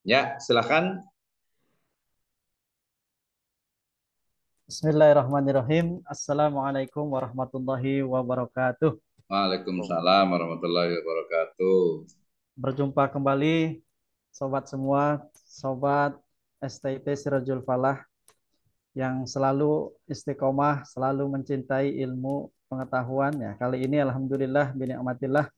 Ya, silakan. Bismillahirrahmanirrahim. Assalamualaikum warahmatullahi wabarakatuh. Waalaikumsalam warahmatullahi wabarakatuh. Berjumpa kembali sobat semua, sobat STT Sirajul Falah yang selalu istiqomah, selalu mencintai ilmu pengetahuan ya. Kali ini alhamdulillah binikmatillah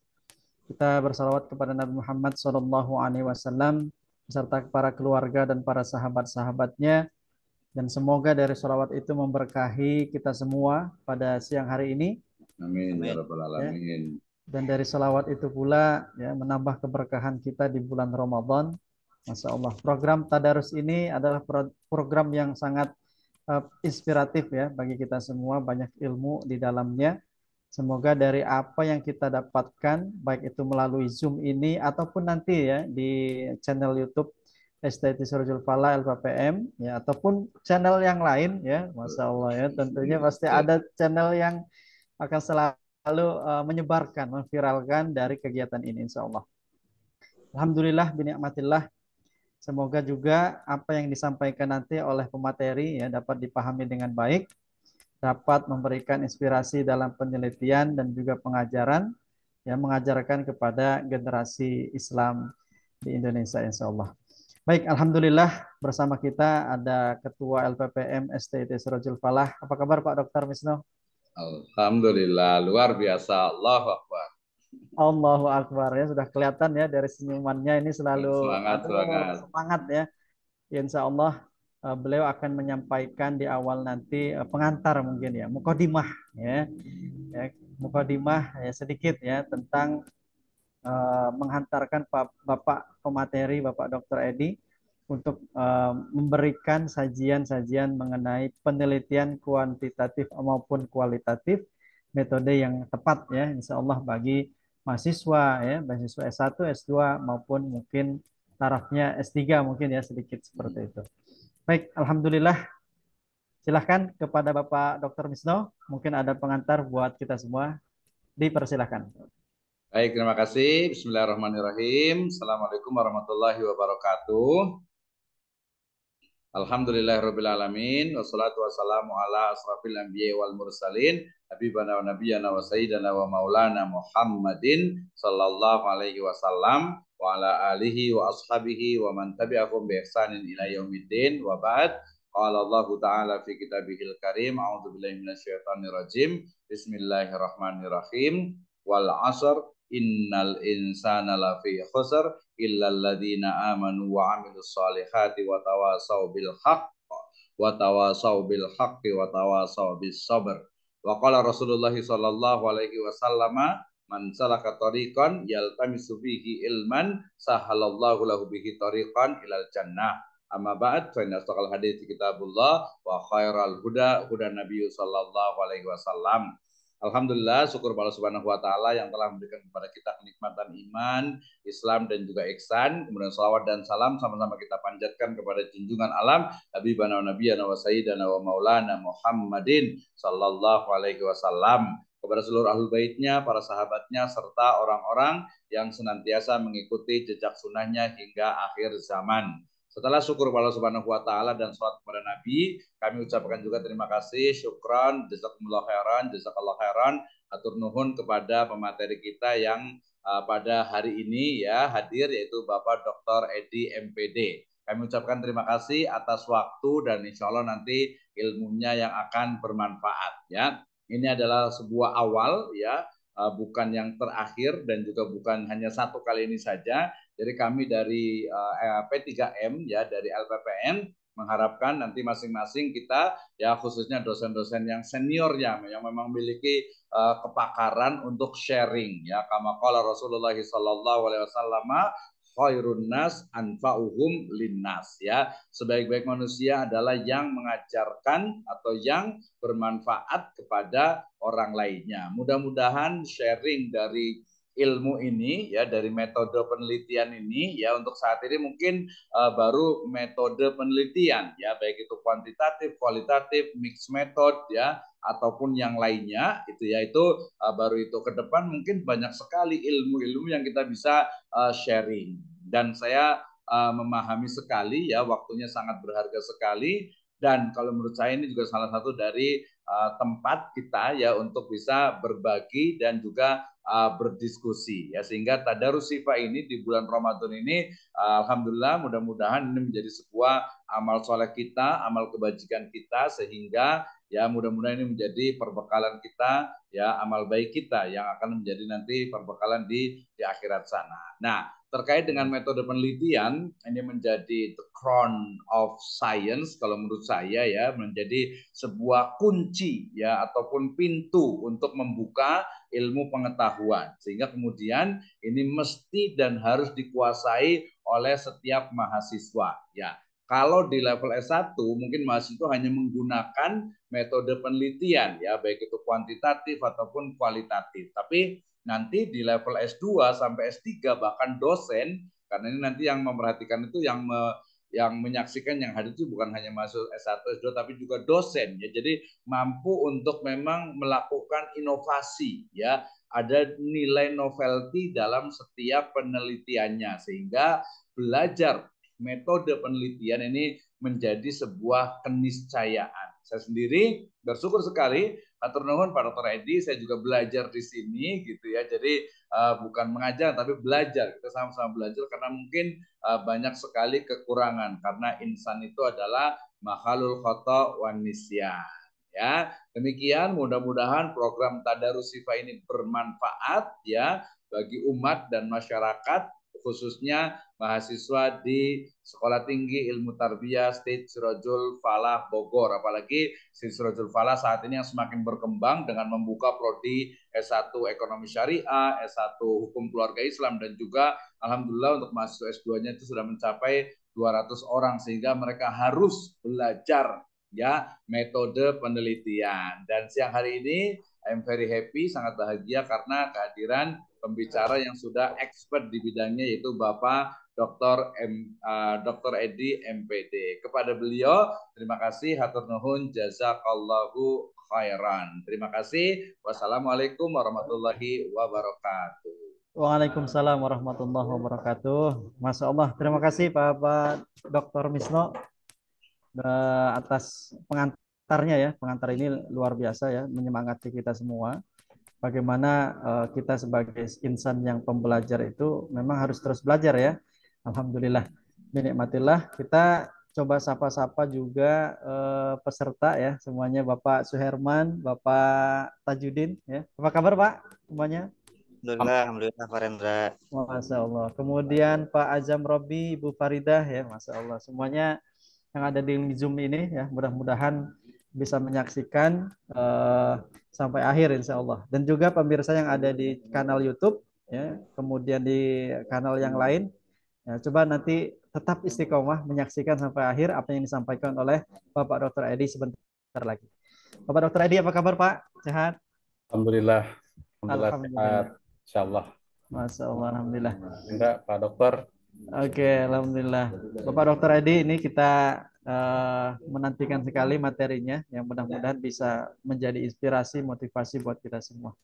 kita bersalawat kepada Nabi Muhammad SAW beserta para keluarga dan para sahabat-sahabatnya, dan semoga dari salawat itu memberkahi kita semua pada siang hari ini. Amin ya Amin. rabbal Ya. alamin. Dan dari salawat itu pula ya menambah keberkahan kita di bulan Ramadan. Masya Allah. Program Tadarus ini adalah program yang sangat inspiratif ya bagi kita semua, banyak ilmu di dalamnya. Semoga dari apa yang kita dapatkan, baik itu melalui Zoom ini ataupun nanti ya di channel YouTube STT Surajul Fala LPPM ya, ataupun channel yang lain ya, Masya Allah ya. Tentunya pasti Ya, ada channel yang akan selalu menyebarkan, memviralkan dari kegiatan ini insya Allah. Alhamdulillah binikmatillah. Semoga juga apa yang disampaikan nanti oleh pemateri ya dapat dipahami dengan baik, dapat memberikan inspirasi dalam penelitian dan juga pengajaran yang mengajarkan kepada generasi Islam di Indonesia insya Allah. Baik, Alhamdulillah bersama kita ada Ketua LPPM STT Sirajul Falah. Apa kabar Pak Dr. Misno? Alhamdulillah luar biasa. Allahu Akbar. Allahu Akbar ya, sudah kelihatan ya dari senyumannya ini selalu Semangat, aduh semangat. semangat ya. Ya, insya Allah beliau akan menyampaikan di awal nanti pengantar mungkin ya, mukadimah ya, ya mukadimah ya sedikit ya tentang menghantarkan Bapak pemateri Bapak Dr. Edi untuk memberikan sajian-sajian mengenai penelitian kuantitatif maupun kualitatif, metode yang tepat ya insya Allah bagi mahasiswa ya, mahasiswa S1, S2 maupun mungkin tarafnya S3 mungkin ya, sedikit seperti itu. Baik, Alhamdulillah. Silahkan kepada Bapak Dr. Misno. Mungkin ada pengantar buat kita semua. Dipersilahkan. Baik, terima kasih. Bismillahirrahmanirrahim. Assalamualaikum warahmatullahi wabarakatuh. Alhamdulillahirabbil alamin wassalatu wassalamu ala asrafil anbiya'i wal mursalin habibana wa nabiyyana wa sayyidina wa maulana Muhammadin sallallahu alaihi wasallam wa ala alihi wa ashabihi wa man tabi'ahum bi ihsanin ila yaumiddin wa ba'd. Qala Allah taala fi kitabihil karim a'udzu billahi minasyaitonir rajim bismillahirrahmanirrahim wal 'asr innal insana lafi khusr illal ladzina amanu wa amilus solihati wa tawasau bil haqq wa tawasau bil haqqi wa tawasau bis sabr. Wa qala Rasulullah sallallahu alaihi wasallam man salaka tariqan yaltamisu bihi ilman sahalallahu lahu bihi tariqan ilal jannah. Amma ba'd fa inna astaqal hadits kitabullah wa khairal huda huda nabiyyu sallallahu alaihi wasallam. Alhamdulillah, syukur pada Subhanahu wa taala yang telah memberikan kepada kita kenikmatan iman, Islam dan juga ihsan. Kemudian salawat dan salam sama-sama kita panjatkan kepada junjungan alam Habibana wa nabiyana wa sayyidana wa maulana Muhammadin sallallahu alaihi wasallam, kepada seluruh ahlul baitnya, para sahabatnya serta orang-orang yang senantiasa mengikuti jejak sunnahnya hingga akhir zaman. Setelah syukur kepada Subhanahu wa taala dan salat kepada Nabi, kami ucapkan juga terima kasih, syukran, jazakumullah khairan, jazakallah khairan, atur nuhun kepada pemateri kita yang pada hari ini ya hadir, yaitu Bapak Dr. Edi MPD. Kami ucapkan terima kasih atas waktu dan insya Allah nanti ilmunya yang akan bermanfaat ya. Ini adalah sebuah awal ya, bukan yang terakhir dan juga bukan hanya satu kali ini saja. Jadi kami dari P3M ya, dari LPPM mengharapkan nanti masing-masing kita ya, khususnya dosen-dosen yang senior yang memang memiliki kepakaran untuk sharing ya, kama qala Rasulullah sallallahu alaihi wasallam khairun nas anfa'uhum linnas ya, sebaik-baik manusia adalah yang mengajarkan atau yang bermanfaat kepada orang lainnya. Mudah-mudahan sharing dari ilmu ini ya, dari metode penelitian ini ya, untuk saat ini mungkin baru metode penelitian ya, baik itu kuantitatif, kualitatif, mix method ya, ataupun yang lainnya itu ya, itu baru itu. Ke depan mungkin banyak sekali ilmu-ilmu yang kita bisa sharing, dan saya memahami sekali ya, waktunya sangat berharga sekali. Dan kalau menurut saya ini juga salah satu dari tempat kita ya untuk bisa berbagi dan juga berdiskusi ya, sehingga tadarus sifa ini di bulan Ramadan ini alhamdulillah mudah-mudahan ini menjadi sebuah amal soleh kita, amal kebajikan kita, sehingga ya mudah-mudahan ini menjadi perbekalan kita ya, amal baik kita yang akan menjadi nanti perbekalan di akhirat sana. Nah, terkait dengan metode penelitian, ini menjadi the crown of science kalau menurut saya ya, menjadi sebuah kunci ya ataupun pintu untuk membuka ilmu pengetahuan, sehingga kemudian ini mesti dan harus dikuasai oleh setiap mahasiswa ya. Kalau di level S1 mungkin mahasiswa hanya menggunakan metode penelitian ya, baik itu kuantitatif ataupun kualitatif. Tapi nanti di level S2 sampai S3 bahkan dosen, karena ini nanti yang memperhatikan itu yang menyaksikan, yang hadir itu bukan hanya mahasiswa S1, S2 tapi juga dosen ya. Jadi mampu untuk memang melakukan inovasi ya. Ada nilai novelty dalam setiap penelitiannya, sehingga belajar metode penelitian ini menjadi sebuah keniscayaan. Saya sendiri bersyukur sekali, atur nuhun Pak Dr. Edi, saya juga belajar di sini gitu ya. Jadi bukan mengajar tapi belajar. Kita sama-sama belajar karena mungkin banyak sekali kekurangan, karena insan itu adalah makhluk khata wan nisyan. Ya, demikian mudah-mudahan program Tadarus Sifa ini bermanfaat ya bagi umat dan masyarakat, khususnya mahasiswa di Sekolah Tinggi Ilmu Tarbiyah State Sirajul Falah Bogor. Apalagi Sirajul Falah saat ini yang semakin berkembang dengan membuka prodi S1 Ekonomi Syariah, S1 Hukum Keluarga Islam, dan juga alhamdulillah untuk mahasiswa S2-nya itu sudah mencapai 200 orang, sehingga mereka harus belajar ya metode penelitian. Dan siang hari ini I'm very happy, sangat bahagia karena kehadiran pembicara yang sudah expert di bidangnya, yaitu Bapak Dr. Edi MPD. Kepada beliau terima kasih, hatur nuhun, jazakallahu khairan. Terima kasih. Wassalamualaikum warahmatullahi wabarakatuh. Waalaikumsalam warahmatullahi wabarakatuh. Masya Allah, terima kasih Pak Dr. Misno atas pengantarnya ya. Pengantar ini luar biasa ya, menyemangati kita semua. Bagaimana kita sebagai insan yang pembelajar itu memang harus terus belajar ya. Alhamdulillah, binikmatillah. Kita coba sapa-sapa juga peserta ya, semuanya. Bapak Suherman, Bapak Tajudin ya. Apa kabar Pak semuanya? Alhamdulillah Pak Rendra. Masya Allah. Kemudian Pak Azam Robi, Ibu Faridah ya, Masya Allah. Semuanya yang ada di Zoom ini ya, mudah-mudahan bisa menyaksikan sampai akhir insya Allah. Dan juga pemirsa yang ada di kanal YouTube ya, kemudian di kanal yang lain ya, coba nanti tetap istiqomah menyaksikan sampai akhir apa yang disampaikan oleh Bapak Dr. Edi sebentar lagi. Bapak Dr. Edi, apa kabar Pak? Sehat? Alhamdulillah. Alhamdulillah sehat. Alhamdulillah. Insyaallah. Masya Allah, Alhamdulillah. Enggak, Pak Dokter. Oke, Alhamdulillah. Bapak Dr. Edi, ini kita menantikan sekali materinya yang mudah-mudahan bisa menjadi inspirasi, motivasi buat kita semua.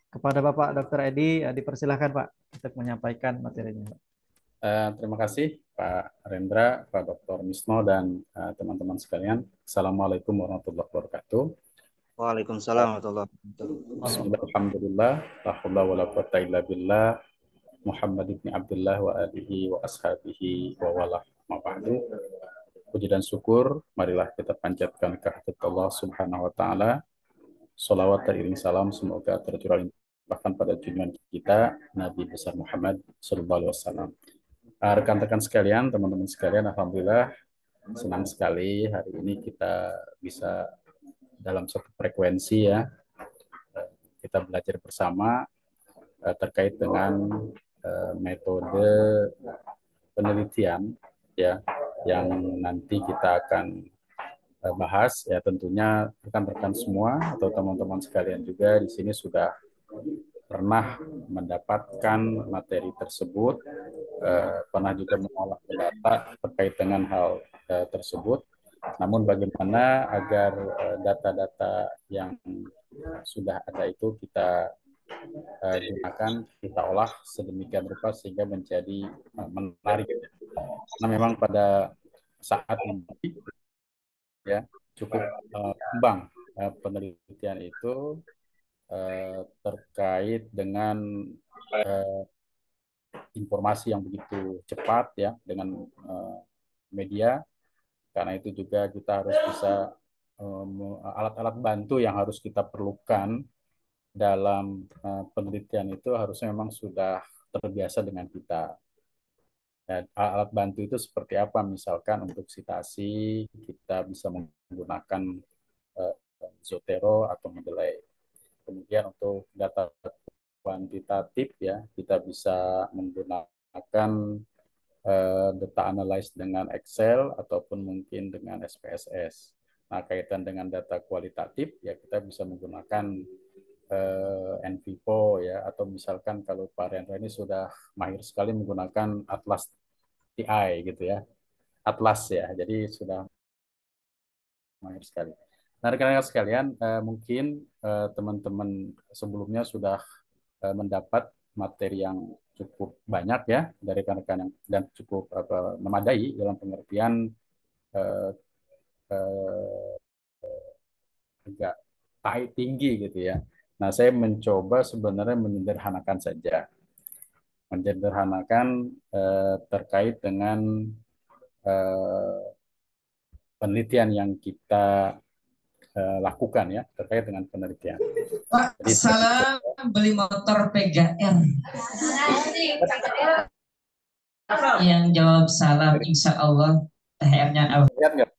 Kepada Bapak Dr. Edi, dipersilahkan Pak untuk menyampaikan materinya. Terima kasih Pak Rendra, Pak Dr. Misno, dan teman-teman sekalian. Assalamualaikum warahmatullahi wabarakatuh. Waalaikumsalam warahmatullahi wabarakatuh. Bismillahirrahmanirrahim. La haula wala quwwata illa billah. Muhammad ibn Abdullah wa alihi wa ashabihi wa wala ma ba'du. Puji dan syukur marilah kita panjatkan kehadirat Allah Subhanahu wa taala. Shalawat teriring salam semoga tercurah bahkan pada junjungan kita Nabi besar Muhammad sallallahu alaihi wasallam. Rekan-rekan sekalian, teman-teman sekalian, alhamdulillah senang sekali hari ini kita bisa dalam satu frekuensi ya, kita belajar bersama terkait dengan metode penelitian ya yang nanti kita akan bahas ya. Tentunya rekan-rekan semua atau teman-teman sekalian juga di sini sudah pernah mendapatkan materi tersebut, pernah juga mengolah data terkait dengan hal tersebut. Namun bagaimana agar data-data yang sudah ada itu kita gunakan, kita olah sedemikian rupa sehingga menjadi menarik Karena memang pada saat ini ya cukup kembang penelitian itu terkait dengan eh, informasi yang begitu cepat ya dengan media. Karena itu juga kita harus bisa alat-alat bantu yang harus kita perlukan dalam penelitian itu harusnya memang sudah terbiasa dengan kita. Dan alat bantu itu seperti apa? Misalkan untuk sitasi kita bisa menggunakan uh, Zotero atau Mendeley. Kemudian untuk data kuantitatif ya kita bisa menggunakan data analyze dengan Excel ataupun mungkin dengan SPSS. Nah, kaitan dengan data kualitatif ya kita bisa menggunakan NVivo ya atau misalkan kalau Pak Rendra ini sudah mahir sekali menggunakan Atlas TI gitu ya. Atlas ya. Jadi sudah mahir sekali. Nah, rekan-rekan sekalian, mungkin teman-teman sebelumnya sudah mendapat materi yang cukup banyak ya dari rekan-rekan yang dan cukup memadai dalam pengertian eh, eh, agak tinggi gitu ya. Nah, saya mencoba sebenarnya menyederhanakan saja, terkait dengan eh, penelitian yang kita lakukan ya terkait dengan penelitian. Pak, Jadi salam beli motor PGR. Yang jawab salam, insya Allah THR-nya lihat nggak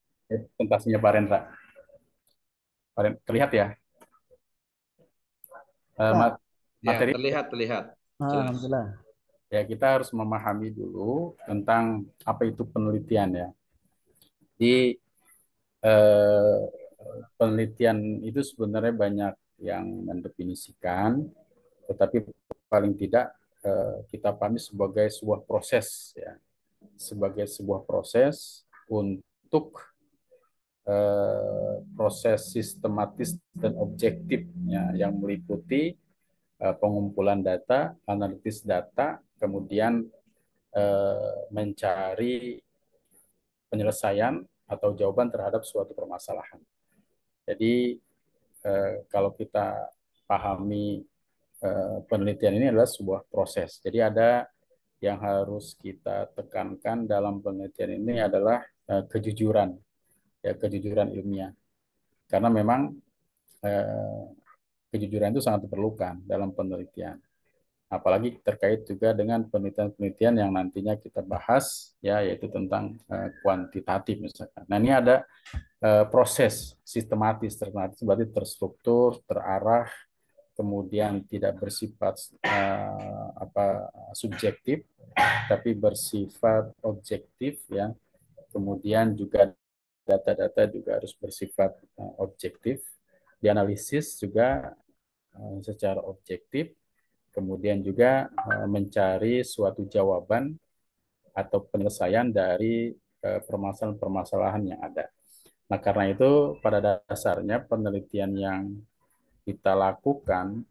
presentasinya Pak Rendra? Terlihat ya? Ya, Materi terlihat. Alhamdulillah. ya kita harus memahami dulu tentang apa itu penelitian ya. Di eh, penelitian itu sebenarnya banyak yang mendefinisikan, tetapi paling tidak kita pahami sebagai sebuah proses ya, sebagai sebuah proses untuk proses sistematis dan objektif ya, yang meliputi pengumpulan data, analisis data, kemudian mencari penyelesaian atau jawaban terhadap suatu permasalahan. Jadi kalau kita pahami penelitian ini adalah sebuah proses. Jadi ada yang harus kita tekankan dalam penelitian ini adalah kejujuran, ya kejujuran ilmiah. Karena memang eh, kejujuran itu sangat diperlukan dalam penelitian. Apalagi terkait juga dengan penelitian-penelitian yang nantinya kita bahas, ya yaitu tentang kuantitatif misalkan. Nah ini ada proses sistematis, berarti terstruktur, terarah, kemudian tidak bersifat subjektif, tapi bersifat objektif ya. Kemudian juga data-data juga harus bersifat objektif, dianalisis juga secara objektif, kemudian juga mencari suatu jawaban atau penyelesaian dari permasalahan-permasalahan yang ada. Nah, karena itu pada dasarnya penelitian yang kita lakukan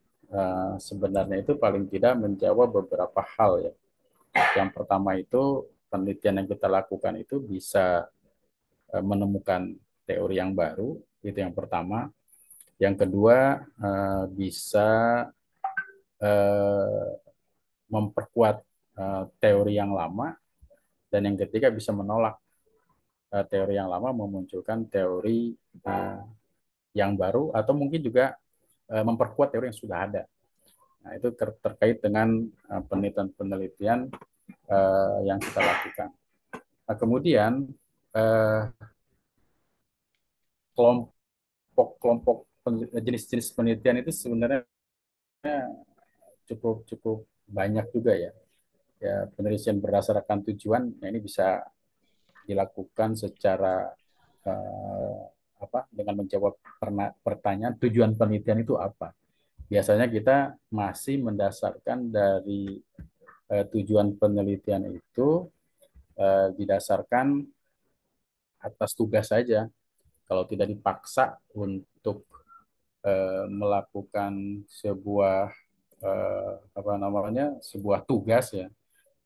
sebenarnya itu paling tidak menjawab beberapa hal ya. Yang pertama itu penelitian yang kita lakukan itu bisa menemukan teori yang baru, itu yang pertama. Yang kedua bisa memperkuat teori yang lama, dan yang ketiga bisa menolak teori yang lama, memunculkan teori yang baru, atau mungkin juga memperkuat teori yang sudah ada. Nah, itu terkait dengan penelitian-penelitian yang kita lakukan. Nah, kemudian kelompok jenis-jenis penelitian itu sebenarnya cukup cukup banyak juga ya. Ya, penelitian berdasarkan tujuan, ya ini bisa dilakukan secara dengan menjawab pertanyaan tujuan penelitian itu apa. Biasanya kita masih mendasarkan dari tujuan penelitian itu didasarkan atas tugas saja. Kalau tidak dipaksa untuk melakukan sebuah sebuah tugas ya,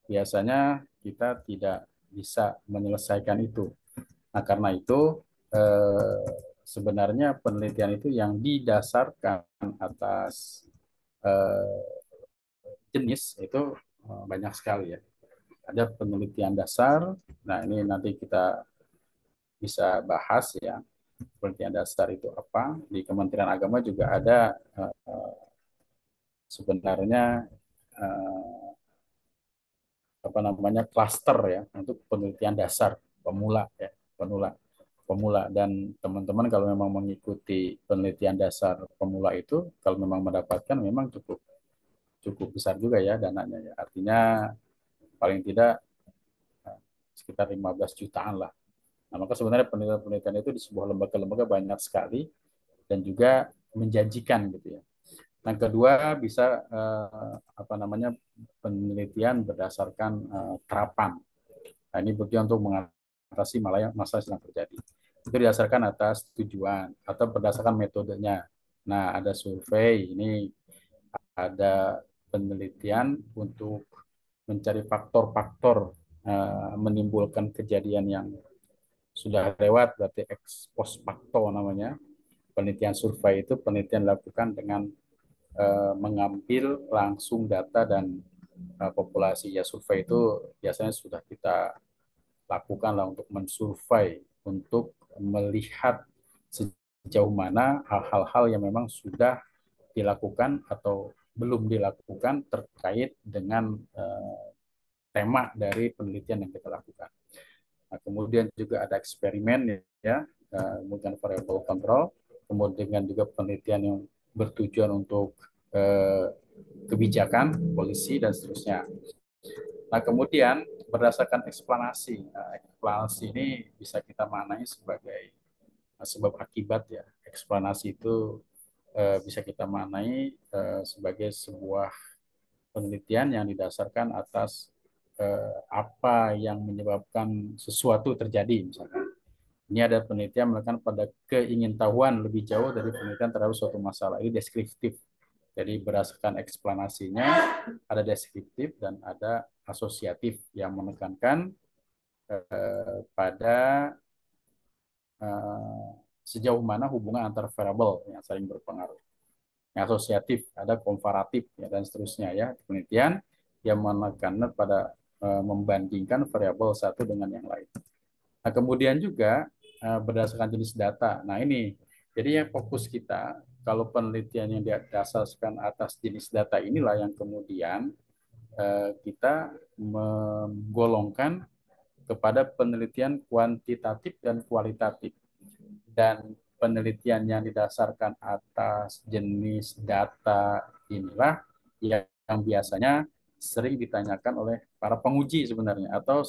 biasanya kita tidak bisa menyelesaikan itu. Nah, karena itu sebenarnya penelitian itu yang didasarkan atas jenis itu banyak sekali ya. Ada penelitian dasar. Nah, ini nanti kita bisa bahas ya. Penelitian dasar itu apa? Di Kementerian Agama juga ada sebenarnya apa namanya klaster ya untuk penelitian dasar pemula ya, pemula dan teman-teman kalau memang mengikuti penelitian dasar pemula itu kalau memang mendapatkan memang cukup cukup besar juga ya dananya ya. Artinya paling tidak sekitar 15 jutaan lah. Nah, maka sebenarnya penelitian-penelitian itu di sebuah lembaga-lembaga banyak sekali dan juga menjanjikan gitu ya. Yang kedua bisa apa namanya penelitian berdasarkan terapan. Nah, ini bertujuan untuk mengatasi masalah yang terjadi. Itu didasarkan atas tujuan atau berdasarkan metodenya. Nah, ada survei, ini ada penelitian untuk mencari faktor-faktor menimbulkan kejadian yang sudah lewat, berarti ex post facto namanya. Penelitian survei itu penelitian dilakukan dengan mengambil langsung data dan populasi. Ya, survei itu biasanya sudah kita lakukan lah untuk mensurvei, untuk melihat sejauh mana hal-hal yang memang sudah dilakukan atau belum dilakukan terkait dengan tema dari penelitian yang kita lakukan. Nah, kemudian juga ada eksperimen ya, kemudian variable control, kemudian juga penelitian yang bertujuan untuk kebijakan, polisi dan seterusnya. Nah, kemudian berdasarkan eksplanasi. Nah, eksplanasi ini bisa kita maknai sebagai sebab akibat ya. Eksplanasi itu bisa kita maknai sebagai sebuah penelitian yang didasarkan atas apa yang menyebabkan sesuatu terjadi misalkan. Ini ada penelitian melakukan pada keingintahuan lebih jauh dari penelitian terhadap suatu masalah. Ini deskriptif. Jadi berdasarkan eksplanasinya ada deskriptif dan ada asosiatif yang menekankan pada sejauh mana hubungan antar variabel yang saling berpengaruh. Yang asosiatif ada komparatif ya, dan seterusnya ya, penelitian yang menekankan pada membandingkan variabel satu dengan yang lain. Nah, kemudian juga berdasarkan jenis data. Nah, ini jadi yang fokus kita kalau penelitian yang didasarkan atas jenis data inilah yang kemudian kita menggolongkan kepada penelitian kuantitatif dan kualitatif. Dan penelitian yang didasarkan atas jenis data inilah yang biasanya sering ditanyakan oleh para penguji sebenarnya atau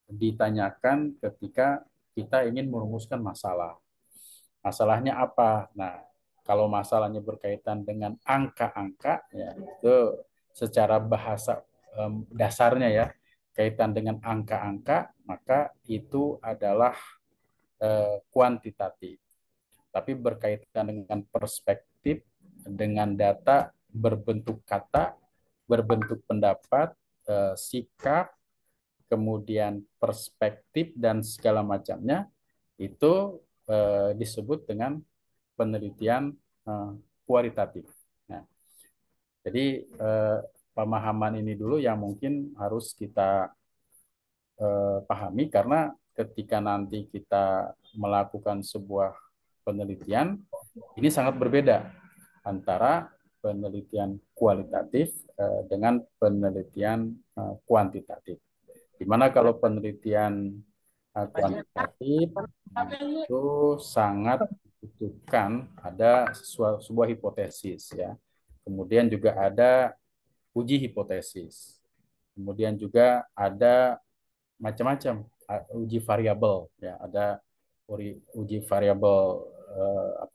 ditanyakan ketika kita ingin merumuskan masalah. Masalahnya apa? Nah, kalau masalahnya berkaitan dengan angka-angka, ya itu secara bahasa dasarnya ya, kaitan dengan angka-angka, maka itu adalah kuantitatif. Tapi berkaitan dengan perspektif, dengan data berbentuk kata, berbentuk pendapat, sikap, kemudian perspektif dan segala macamnya itu disebut dengan penelitian kualitatif. Nah, jadi pemahaman ini dulu yang mungkin harus kita pahami karena ketika nanti kita melakukan sebuah penelitian ini sangat berbeda antara penelitian kualitatif dengan penelitian kuantitatif. Di mana kalau penelitian kuantitatif itu sangat membutuhkan ada sebuah hipotesis ya. Kemudian juga ada uji hipotesis. Kemudian juga ada macam-macam uji variabel ya, ada uji variabel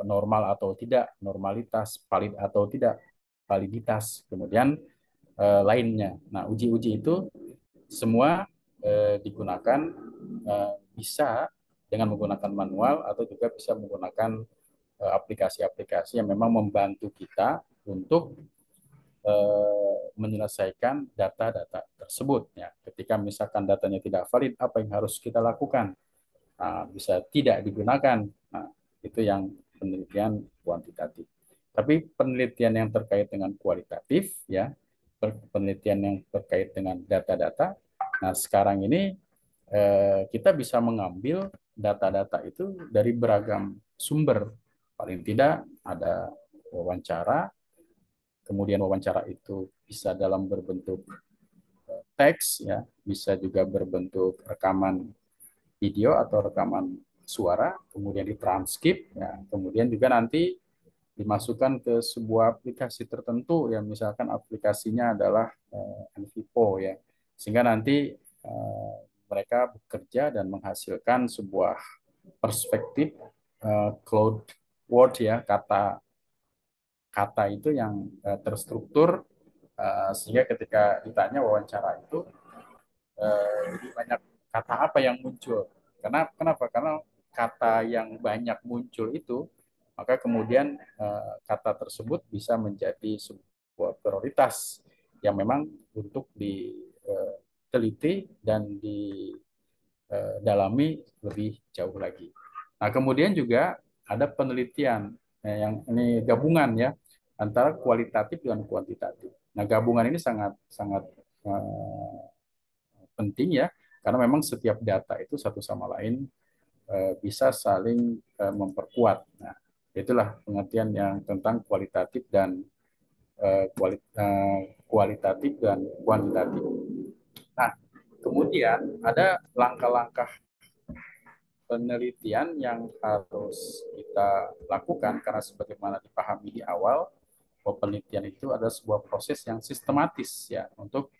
normal atau tidak, normalitas, valid atau tidak, validitas, kemudian lainnya. Nah, uji-uji itu semua digunakan bisa dengan menggunakan manual atau juga bisa menggunakan aplikasi-aplikasi yang memang membantu kita untuk menyelesaikan data-data tersebut ya. ketika misalkan datanya tidak valid, apa yang harus kita lakukan? Nah, bisa tidak digunakan. Nah, itu yang penelitian kuantitatif. Tapi penelitian yang terkait dengan kualitatif, ya, penelitian yang terkait dengan data-data. Nah, sekarang ini kita bisa mengambil data-data itu dari beragam sumber. Paling tidak ada wawancara, kemudian wawancara itu bisa dalam berbentuk teks, ya, bisa juga berbentuk rekaman video atau rekaman suara, kemudian ditranskrip, ya, kemudian juga nanti dimasukkan ke sebuah aplikasi tertentu, ya, misalkan aplikasinya adalah Envivo, ya, sehingga nanti mereka bekerja dan menghasilkan sebuah perspektif cloud word, ya, kata kata itu yang terstruktur, sehingga ketika ditanya wawancara itu lebih banyak kata apa yang muncul. Kenapa? Karena kata yang banyak muncul itu, maka kemudian kata tersebut bisa menjadi sebuah prioritas yang memang untuk diteliti dan didalami lebih jauh lagi. Nah, kemudian juga ada penelitian yang ini gabungan, ya, antara kualitatif dan kuantitatif. Nah, gabungan ini sangat sangat penting, ya, karena memang setiap data itu satu sama lain bisa saling memperkuat. Nah, itulah pengertian yang tentang kualitatif dan kualitatif dan kuantitatif. Nah, kemudian ada langkah-langkah penelitian yang harus kita lakukan, karena sebagaimana dipahami di awal, bahwa penelitian itu adalah sebuah proses yang sistematis, ya, untuk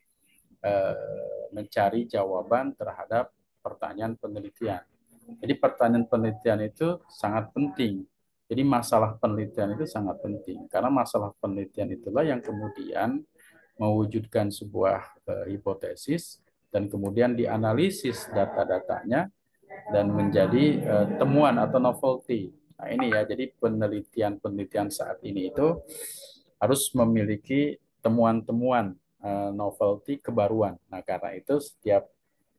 mencari jawaban terhadap pertanyaan penelitian. Jadi pertanyaan penelitian itu sangat penting. Jadi masalah penelitian itu sangat penting, karena masalah penelitian itulah yang kemudian mewujudkan sebuah hipotesis dan kemudian dianalisis data-datanya dan menjadi temuan atau novelty. Nah, ini, ya, jadi penelitian-penelitian saat ini itu harus memiliki temuan-temuan novelty, kebaruan. Nah, karena itu setiap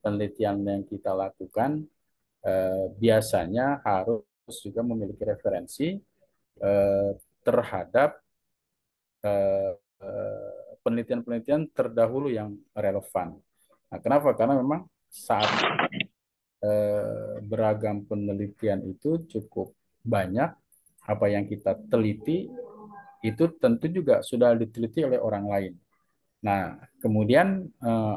penelitian yang kita lakukan biasanya harus juga memiliki referensi terhadap penelitian-penelitian terdahulu yang relevan. Nah, kenapa? Karena memang saat beragam penelitian itu cukup banyak, apa yang kita teliti itu tentu juga sudah diteliti oleh orang lain. Nah, kemudian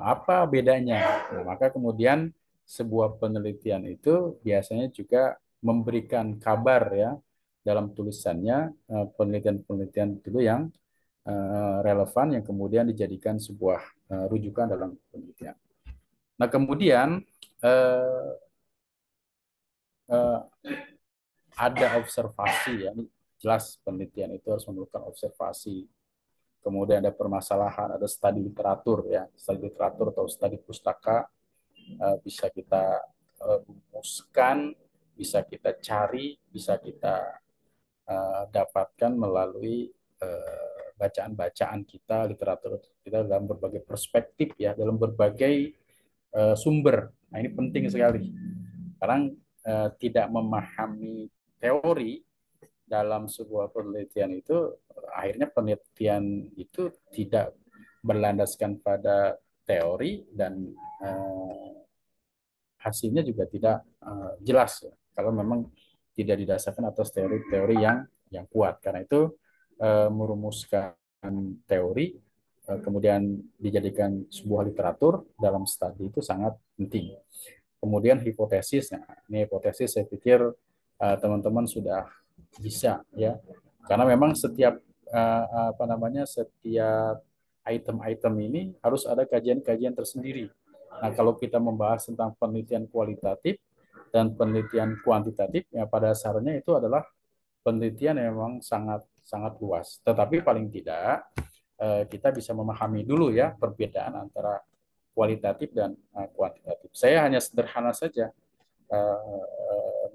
apa bedanya? Nah, maka kemudian sebuah penelitian itu biasanya juga memberikan kabar, ya, dalam tulisannya penelitian-penelitian dulu yang relevan yang kemudian dijadikan sebuah rujukan dalam penelitian. Nah, kemudian eh, ada observasi, ya, ini jelas penelitian itu harus melakukan observasi. Kemudian ada permasalahan, ada studi literatur, ya, studi literatur atau studi pustaka bisa kita rumuskan, bisa kita cari, bisa kita dapatkan melalui bacaan-bacaan kita, literatur kita dalam berbagai perspektif, ya, dalam berbagai sumber. Nah, ini penting sekali. Sekarang tidak memahami teori dalam sebuah penelitian itu, akhirnya penelitian itu tidak berlandaskan pada teori dan hasilnya juga tidak jelas, ya, kalau memang tidak didasarkan atas teori-teori yang kuat. Karena itu merumuskan teori kemudian dijadikan sebuah literatur dalam studi itu sangat penting. Kemudian hipotesis, nah, ini hipotesis saya pikir teman-teman sudah bisa, ya, karena memang setiap setiap item-item ini harus ada kajian-kajian tersendiri. Nah, kalau kita membahas tentang penelitian kualitatif dan penelitian kuantitatif, ya, pada dasarnya itu adalah penelitian yang memang sangat sangat luas. Tetapi paling tidak kita bisa memahami dulu, ya, perbedaan antara kualitatif dan kuantitatif. Saya hanya sederhana saja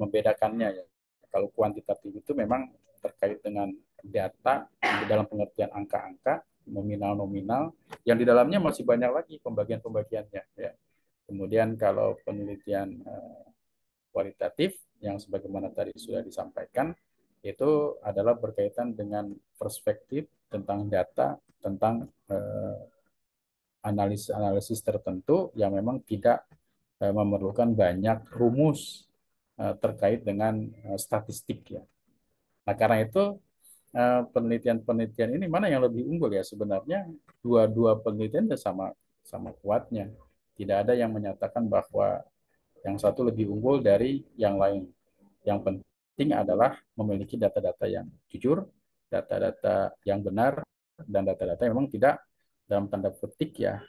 membedakannya, ya. Kalau kuantitatif itu memang terkait dengan data dalam pengertian angka-angka, nominal-nominal yang di dalamnya masih banyak lagi pembagian-pembagiannya ya. Kemudian kalau penelitian kualitatif yang sebagaimana tadi sudah disampaikan itu adalah berkaitan dengan perspektif tentang data, tentang analisis tertentu yang memang tidak memerlukan banyak rumus terkait dengan statistik ya. Nah, karena itu penelitian-penelitian ini mana yang lebih unggul ya, sebenarnya dua-dua penelitian sama sama kuatnya. Tidak ada yang menyatakan bahwa yang satu lebih unggul dari yang lain. Yang penting adalah memiliki data-data yang jujur, data-data yang benar, dan data-data yang memang tidak dalam tanda petik ya,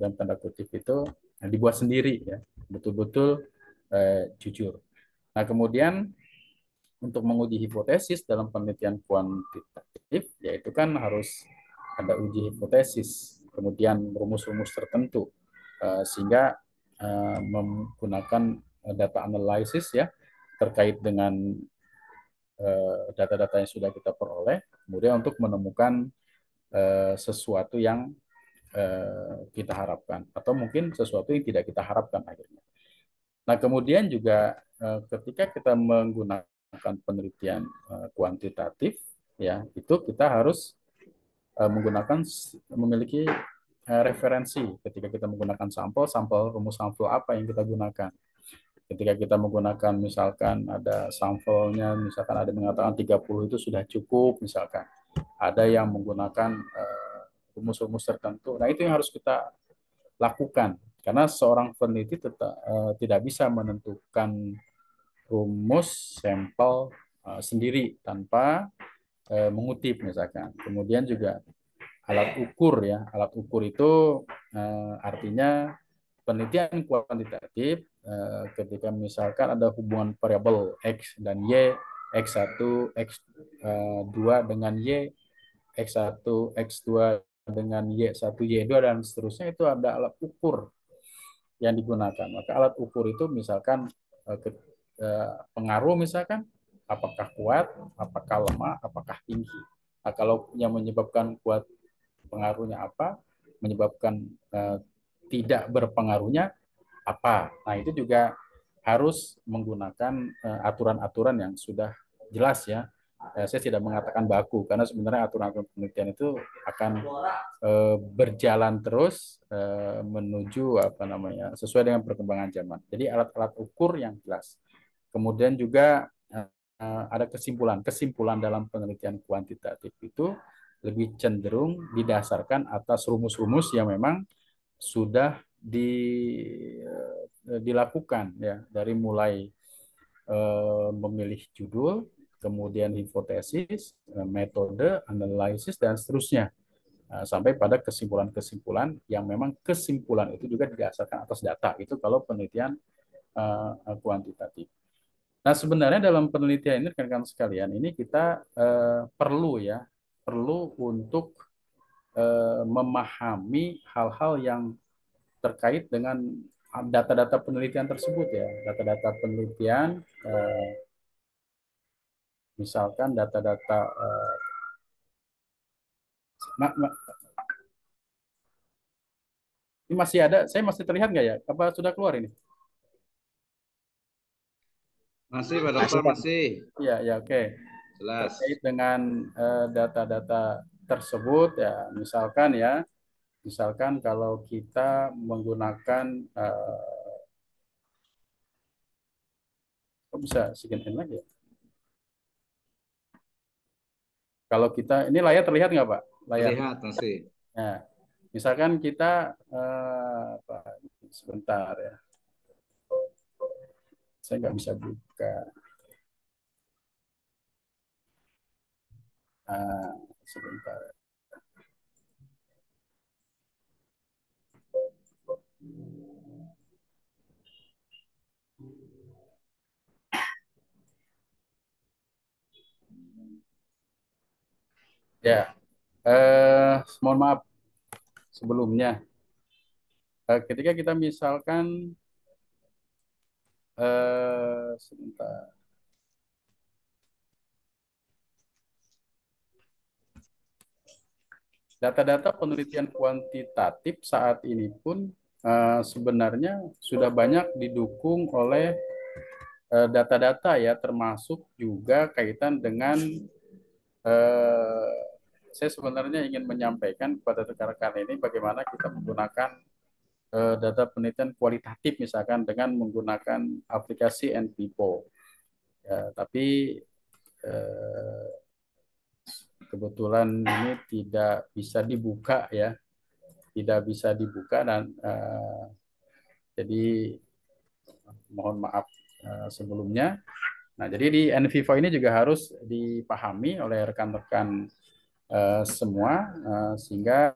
dalam tanda kutip itu dibuat sendiri ya, betul-betul jujur. Nah, kemudian untuk menguji hipotesis dalam penelitian kuantitatif, yaitu kan harus ada uji hipotesis, kemudian rumus-rumus tertentu, sehingga menggunakan data analisis ya terkait dengan data-data yang sudah kita peroleh, kemudian untuk menemukan sesuatu yang kita harapkan, atau mungkin sesuatu yang tidak kita harapkan akhirnya. Nah, kemudian juga ketika kita menggunakan penelitian kuantitatif, ya itu kita harus memiliki referensi ketika kita menggunakan sampel rumus sampel apa yang kita gunakan. Ketika kita menggunakan misalkan ada sampelnya, misalkan ada yang mengatakan 30 itu sudah cukup, misalkan. Ada yang menggunakan rumus-rumus tertentu. Nah, itu yang harus kita lakukan. Karena seorang peneliti tidak bisa menentukan rumus sampel sendiri tanpa mengutip misalkan. Kemudian juga alat ukur ya. Alat ukur itu artinya penelitian kuantitatif ketika misalkan ada hubungan variabel X dan Y, X1, X2 dengan Y, X1, X2 dengan Y1, Y2, dan seterusnya, itu ada alat ukur yang digunakan. Maka alat ukur itu misalkan pengaruh misalkan, apakah kuat, apakah lemah, apakah tinggi. Nah, kalau yang menyebabkan kuat pengaruhnya apa, menyebabkan tidak berpengaruhnya apa. Nah, itu juga harus menggunakan aturan-aturan yang sudah jelas ya. Saya tidak mengatakan baku, karena sebenarnya aturan-aturan penelitian itu akan berjalan terus menuju apa namanya, sesuai dengan perkembangan zaman. Jadi alat-alat ukur yang jelas. Kemudian juga ada kesimpulan dalam penelitian kuantitatif itu lebih cenderung didasarkan atas rumus-rumus yang memang sudah dilakukan ya, dari mulai memilih judul, kemudian hipotesis, metode, analisis, dan seterusnya, sampai pada kesimpulan-kesimpulan yang memang kesimpulan itu juga didasarkan atas data. Itu kalau penelitian kuantitatif. Nah, sebenarnya dalam penelitian ini rekan-rekan sekalian, ini kita perlu untuk memahami hal-hal yang terkait dengan data-data penelitian tersebut ya. Data-data penelitian, misalkan data-data ini masih ada, saya masih terlihat nggak ya? Apa sudah keluar ini? Masih Pak Dokter, masih. Iya, ya, oke. Jelas. Terkait dengan data-data tersebut ya, misalkan kalau kita menggunakan kok bisa segini lagi ya? Kalau kita, ini layar terlihat nggak Pak? Layar. Terlihat masih. Nah, misalkan kita sebentar ya, saya nggak bisa buka. Sebentar. Ya, mohon maaf sebelumnya. Ketika kita misalkan sebentar. data-data penelitian kuantitatif saat ini pun sebenarnya sudah banyak didukung oleh data-data ya, termasuk juga kaitan dengan saya sebenarnya ingin menyampaikan kepada rekan-rekan ini bagaimana kita menggunakan data penelitian kualitatif misalkan dengan menggunakan aplikasi NPPO. Ya, tapi eh, kebetulan ini tidak bisa dibuka ya, tidak bisa dibuka dan jadi mohon maaf sebelumnya. Nah, jadi di NVivo ini juga harus dipahami oleh rekan-rekan semua sehingga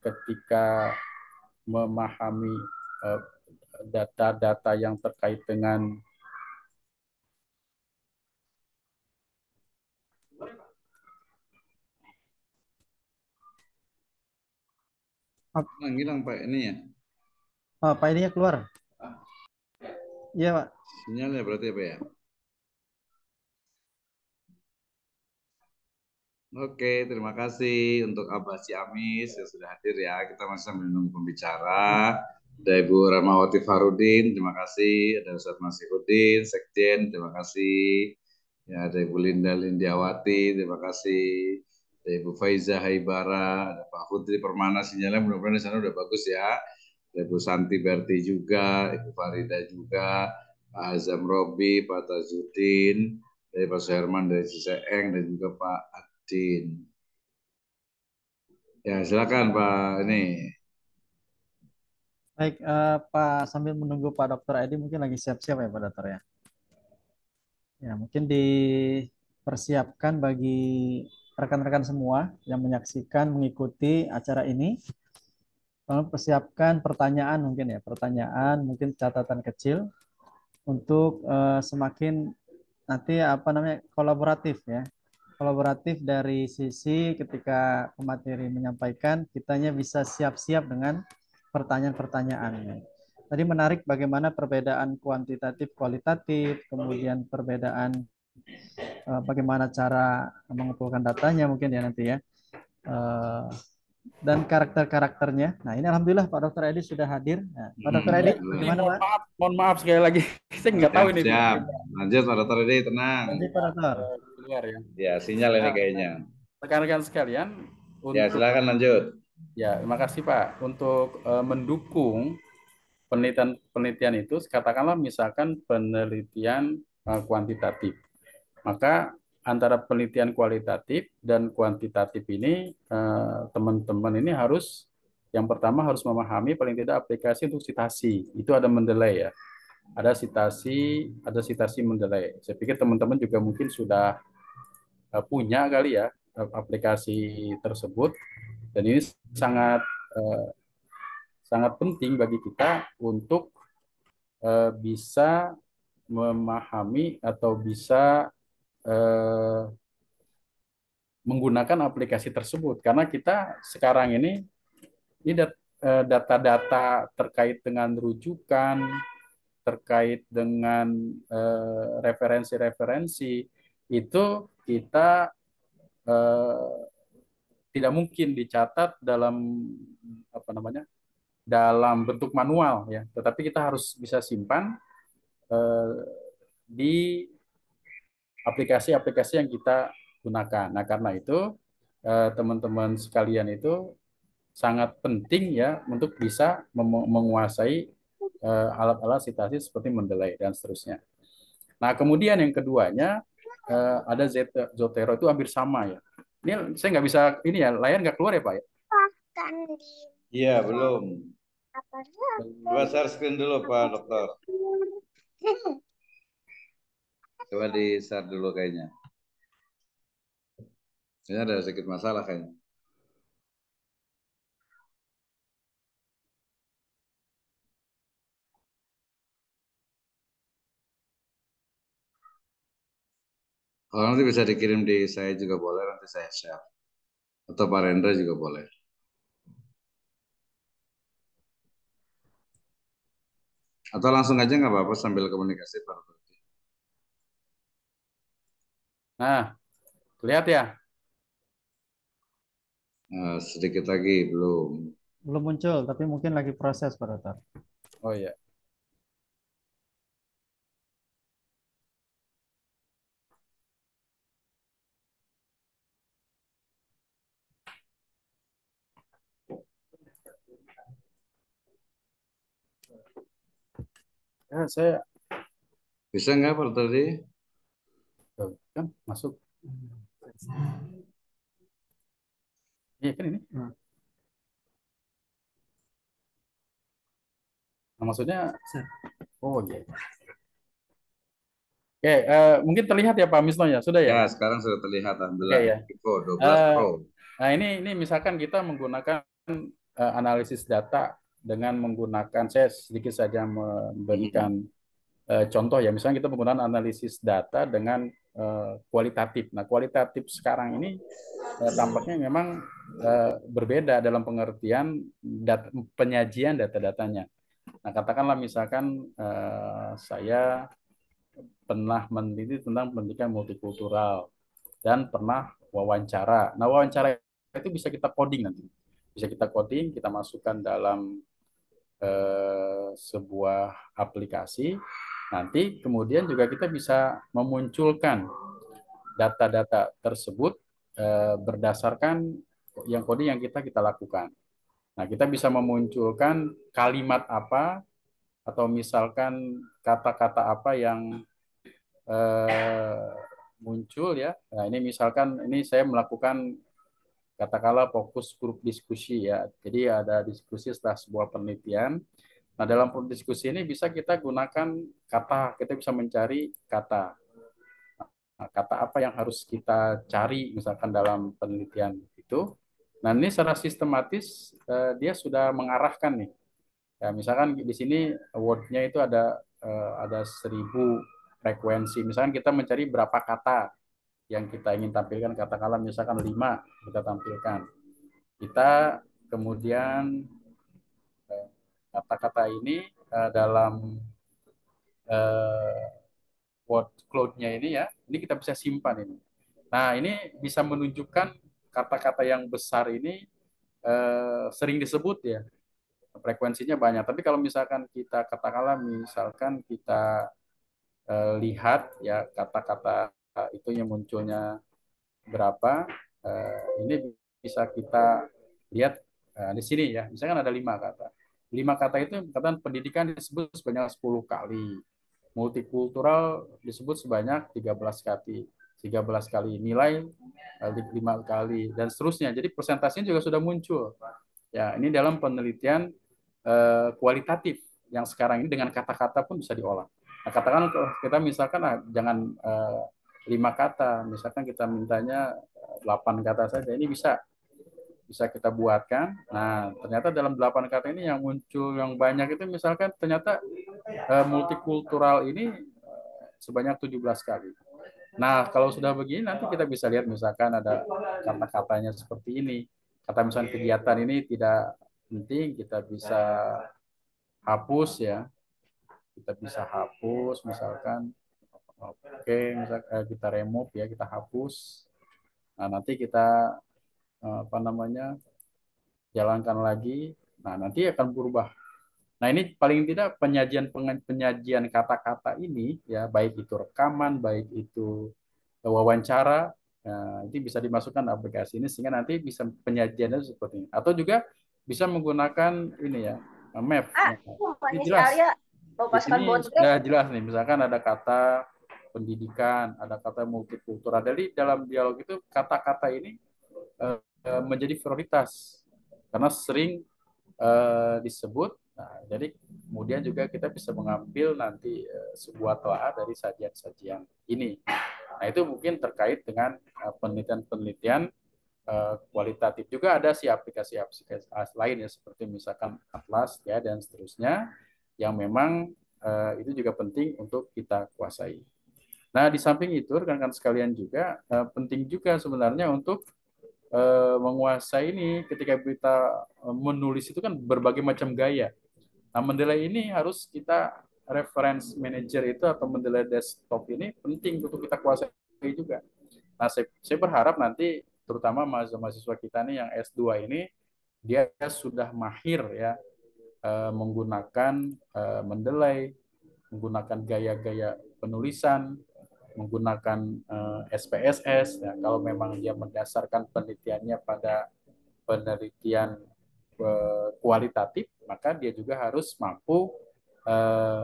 ketika memahami data-data yang terkait dengan Hilang Pak ini ya. Oh, Pak ininya keluar. Iya, Pak. Sinyalnya berarti apa ya? Oke, terima kasih untuk Abah Ciamis yang sudah hadir ya. Kita masih menunggu pembicara. Ada Ibu Rahmawati Farudin, terima kasih. Ada Ustadz Masihudin, Sekjen, terima kasih. Ya, ada Ibu Linda Lindiawati, terima kasih. Ada Ibu Faiza Haibara, ada Pak Hudri Permana, sinyalnya mudah-mudahan di sana udah bagus ya. Ada Ibu Santi Berti juga, Ibu Farida juga, Pak Azam Robi, Pak Tajuddin, dari Pak Suherman dari Ciseeng, dan juga Pak Adin. Ya, silakan Pak ini. Baik, Pak, sambil menunggu Pak Dokter Edi mungkin lagi siap-siap ya Pak Dokter ya. Ya, mungkin dipersiapkan bagi rekan-rekan semua yang menyaksikan, mengikuti acara ini. Tolong persiapkan pertanyaan mungkin ya, pertanyaan, mungkin catatan kecil untuk semakin nanti apa namanya kolaboratif ya. Kolaboratif dari sisi ketika pemateri menyampaikan, kitanya bisa siap-siap dengan pertanyaan-pertanyaannya. Tadi menarik bagaimana perbedaan kuantitatif, kualitatif, kemudian perbedaan bagaimana cara mengumpulkan datanya mungkin ya nanti ya. Eh, dan karakter-karakternya. Nah, ini alhamdulillah Pak Dokter Edi sudah hadir. Nah, Pak Dokter Edi, ini bagaimana Pak? mohon maaf sekali lagi. Saya nggak tahu ini Siap-siap. Lanjut Pak Dokter ini tenang. Lanjut Pak Dokter. keluar ya. Ya, sinyal ini Nah, kayaknya. rekan-rekan sekalian, Ya, untuk silakan lanjut. ya terima kasih Pak untuk mendukung penelitian itu, katakanlah misalkan penelitian kuantitatif, maka antara penelitian kualitatif dan kuantitatif ini teman-teman ini harus yang pertama harus memahami paling tidak aplikasi untuk citasi itu ada Mendeley ya, ada citasi Mendeley. Saya pikir teman-teman juga mungkin sudah punya kali ya aplikasi tersebut, dan ini sangat eh, sangat penting bagi kita untuk bisa memahami atau bisa eh, menggunakan aplikasi tersebut karena kita sekarang ini data-data terkait dengan rujukan, terkait dengan referensi-referensi itu kita eh, tidak mungkin dicatat dalam apa namanya dalam bentuk manual ya, tetapi kita harus bisa simpan eh, di aplikasi-aplikasi yang kita gunakan. Nah, karena itu teman-teman sekalian itu sangat penting ya untuk bisa menguasai alat-alat citasi seperti Mendeley dan seterusnya. Nah, kemudian yang keduanya ada Zotero itu hampir sama ya. Ini saya nggak bisa ini ya, layar nggak keluar ya Pak ya? Iya, belum. Coba share screen dulu Pak Dokter. Coba di share dulu kayaknya. Ini ada sedikit masalah kayaknya. Kalau nanti bisa dikirim di saya juga boleh, nanti saya share. Atau Pak Rendra juga boleh. Atau langsung aja nggak apa-apa sambil komunikasi Pak Dokter. Nah, lihat ya. Sedikit lagi belum. Belum muncul, tapi mungkin lagi proses, Pak Dokter. Oh ya. Ya, saya Bisa nggak Pak tadi? tuh, kan masuk. Iya kan ini. Nah, maksudnya, oh iya. Oke, mungkin terlihat ya Pak Misno ya, sudah ya? Ya, sekarang sudah terlihat Oke alhamdulillah. ya. Vivo 12 Eh, Pro. nah ini misalkan kita menggunakan analisis data dengan menggunakan, saya sedikit saja memberikan contoh ya, misalnya kita menggunakan analisis data dengan kualitatif. Nah, kualitatif sekarang ini tampaknya memang berbeda dalam pengertian penyajian data-datanya. Nah, katakanlah misalkan saya pernah meneliti tentang pendidikan multikultural dan pernah wawancara. Nah, wawancara itu bisa kita coding nanti. Bisa kita coding, kita masukkan dalam sebuah aplikasi. Nanti kemudian juga kita bisa memunculkan data-data tersebut berdasarkan yang coding yang kita lakukan. Nah, kita bisa memunculkan kalimat apa atau misalkan kata-kata apa yang eh, muncul ya. Nah, ini misalkan ini saya melakukan katakanlah fokus grup diskusi ya. Jadi ada diskusi setelah sebuah penelitian. Nah, dalam diskusi ini bisa kita gunakan kata, kita bisa mencari kata. Nah, kata apa yang harus kita cari misalkan dalam penelitian itu. Nah, ini secara sistematis dia sudah mengarahkan nih. Ya, misalkan di sini word-nya itu ada 1.000 frekuensi. Misalkan kita mencari berapa kata yang kita ingin tampilkan, katakanlah misalkan 5 kita tampilkan. Kita kemudian kata-kata ini dalam eh, word cloud-nya ini ya, ini kita bisa simpan ini. Nah, ini bisa menunjukkan kata-kata yang besar ini sering disebut ya, frekuensinya banyak. Tapi kalau misalkan kita katakanlah misalkan kita lihat ya kata-kata itu yang munculnya berapa, ini bisa kita lihat di sini ya. Misalkan ada 5 kata. 5 kata itu kata pendidikan disebut sebanyak 10 kali. Multikultural disebut sebanyak 13 kali. 13 kali nilai 5 kali dan seterusnya. Jadi presentasinya juga sudah muncul. Ya, ini dalam penelitian kualitatif yang sekarang ini dengan kata-kata pun bisa diolah. Nah, katakan kita misalkan jangan 5 kata, misalkan kita mintanya 8 kata saja, ini bisa kita buatkan. Nah, ternyata dalam 8 kata ini yang muncul yang banyak itu misalkan ternyata multikultural ini sebanyak 17 kali. Nah, kalau sudah begini nanti kita bisa lihat misalkan ada kata-katanya seperti ini. Kata misalnya kegiatan ini tidak penting, kita bisa hapus ya. Kita bisa hapus misalkan. Oke, misalkan kita remove ya, kita hapus. Nah, nanti kita apa namanya? Jalankan lagi. Nah, nanti akan berubah. Nah, ini paling tidak penyajian kata-kata ini ya, baik itu rekaman, baik itu wawancara, ini bisa dimasukkan aplikasi ini sehingga nanti bisa penyajiannya seperti ini. Atau juga bisa menggunakan ini ya, map. Ini jelas. Di sini sudah jelas nih, misalkan ada kata pendidikan, ada kata multikultural. Jadi dalam dialog itu kata-kata ini menjadi prioritas karena sering disebut. Nah, jadi kemudian juga kita bisa mengambil nanti sebuah telaah dari sajian-sajian ini. Nah, itu mungkin terkait dengan penelitian-penelitian kualitatif. Juga ada sih aplikasi-aplikasi lain ya seperti misalkan Atlas ya dan seterusnya yang memang itu juga penting untuk kita kuasai. Nah, di samping itu rekan-rekan sekalian juga penting juga sebenarnya untuk menguasai ini ketika kita menulis itu kan berbagai macam gaya. Nah, Mendeley ini harus kita reference manager itu atau Mendeley desktop ini penting untuk kita kuasai juga. Nah, saya berharap nanti terutama mahasiswa kita nih yang S2 ini, dia sudah mahir ya menggunakan mendelai, menggunakan gaya-gaya penulisan, menggunakan SPSS. Ya, kalau memang dia mendasarkan penelitiannya pada penelitian kualitatif, maka dia juga harus mampu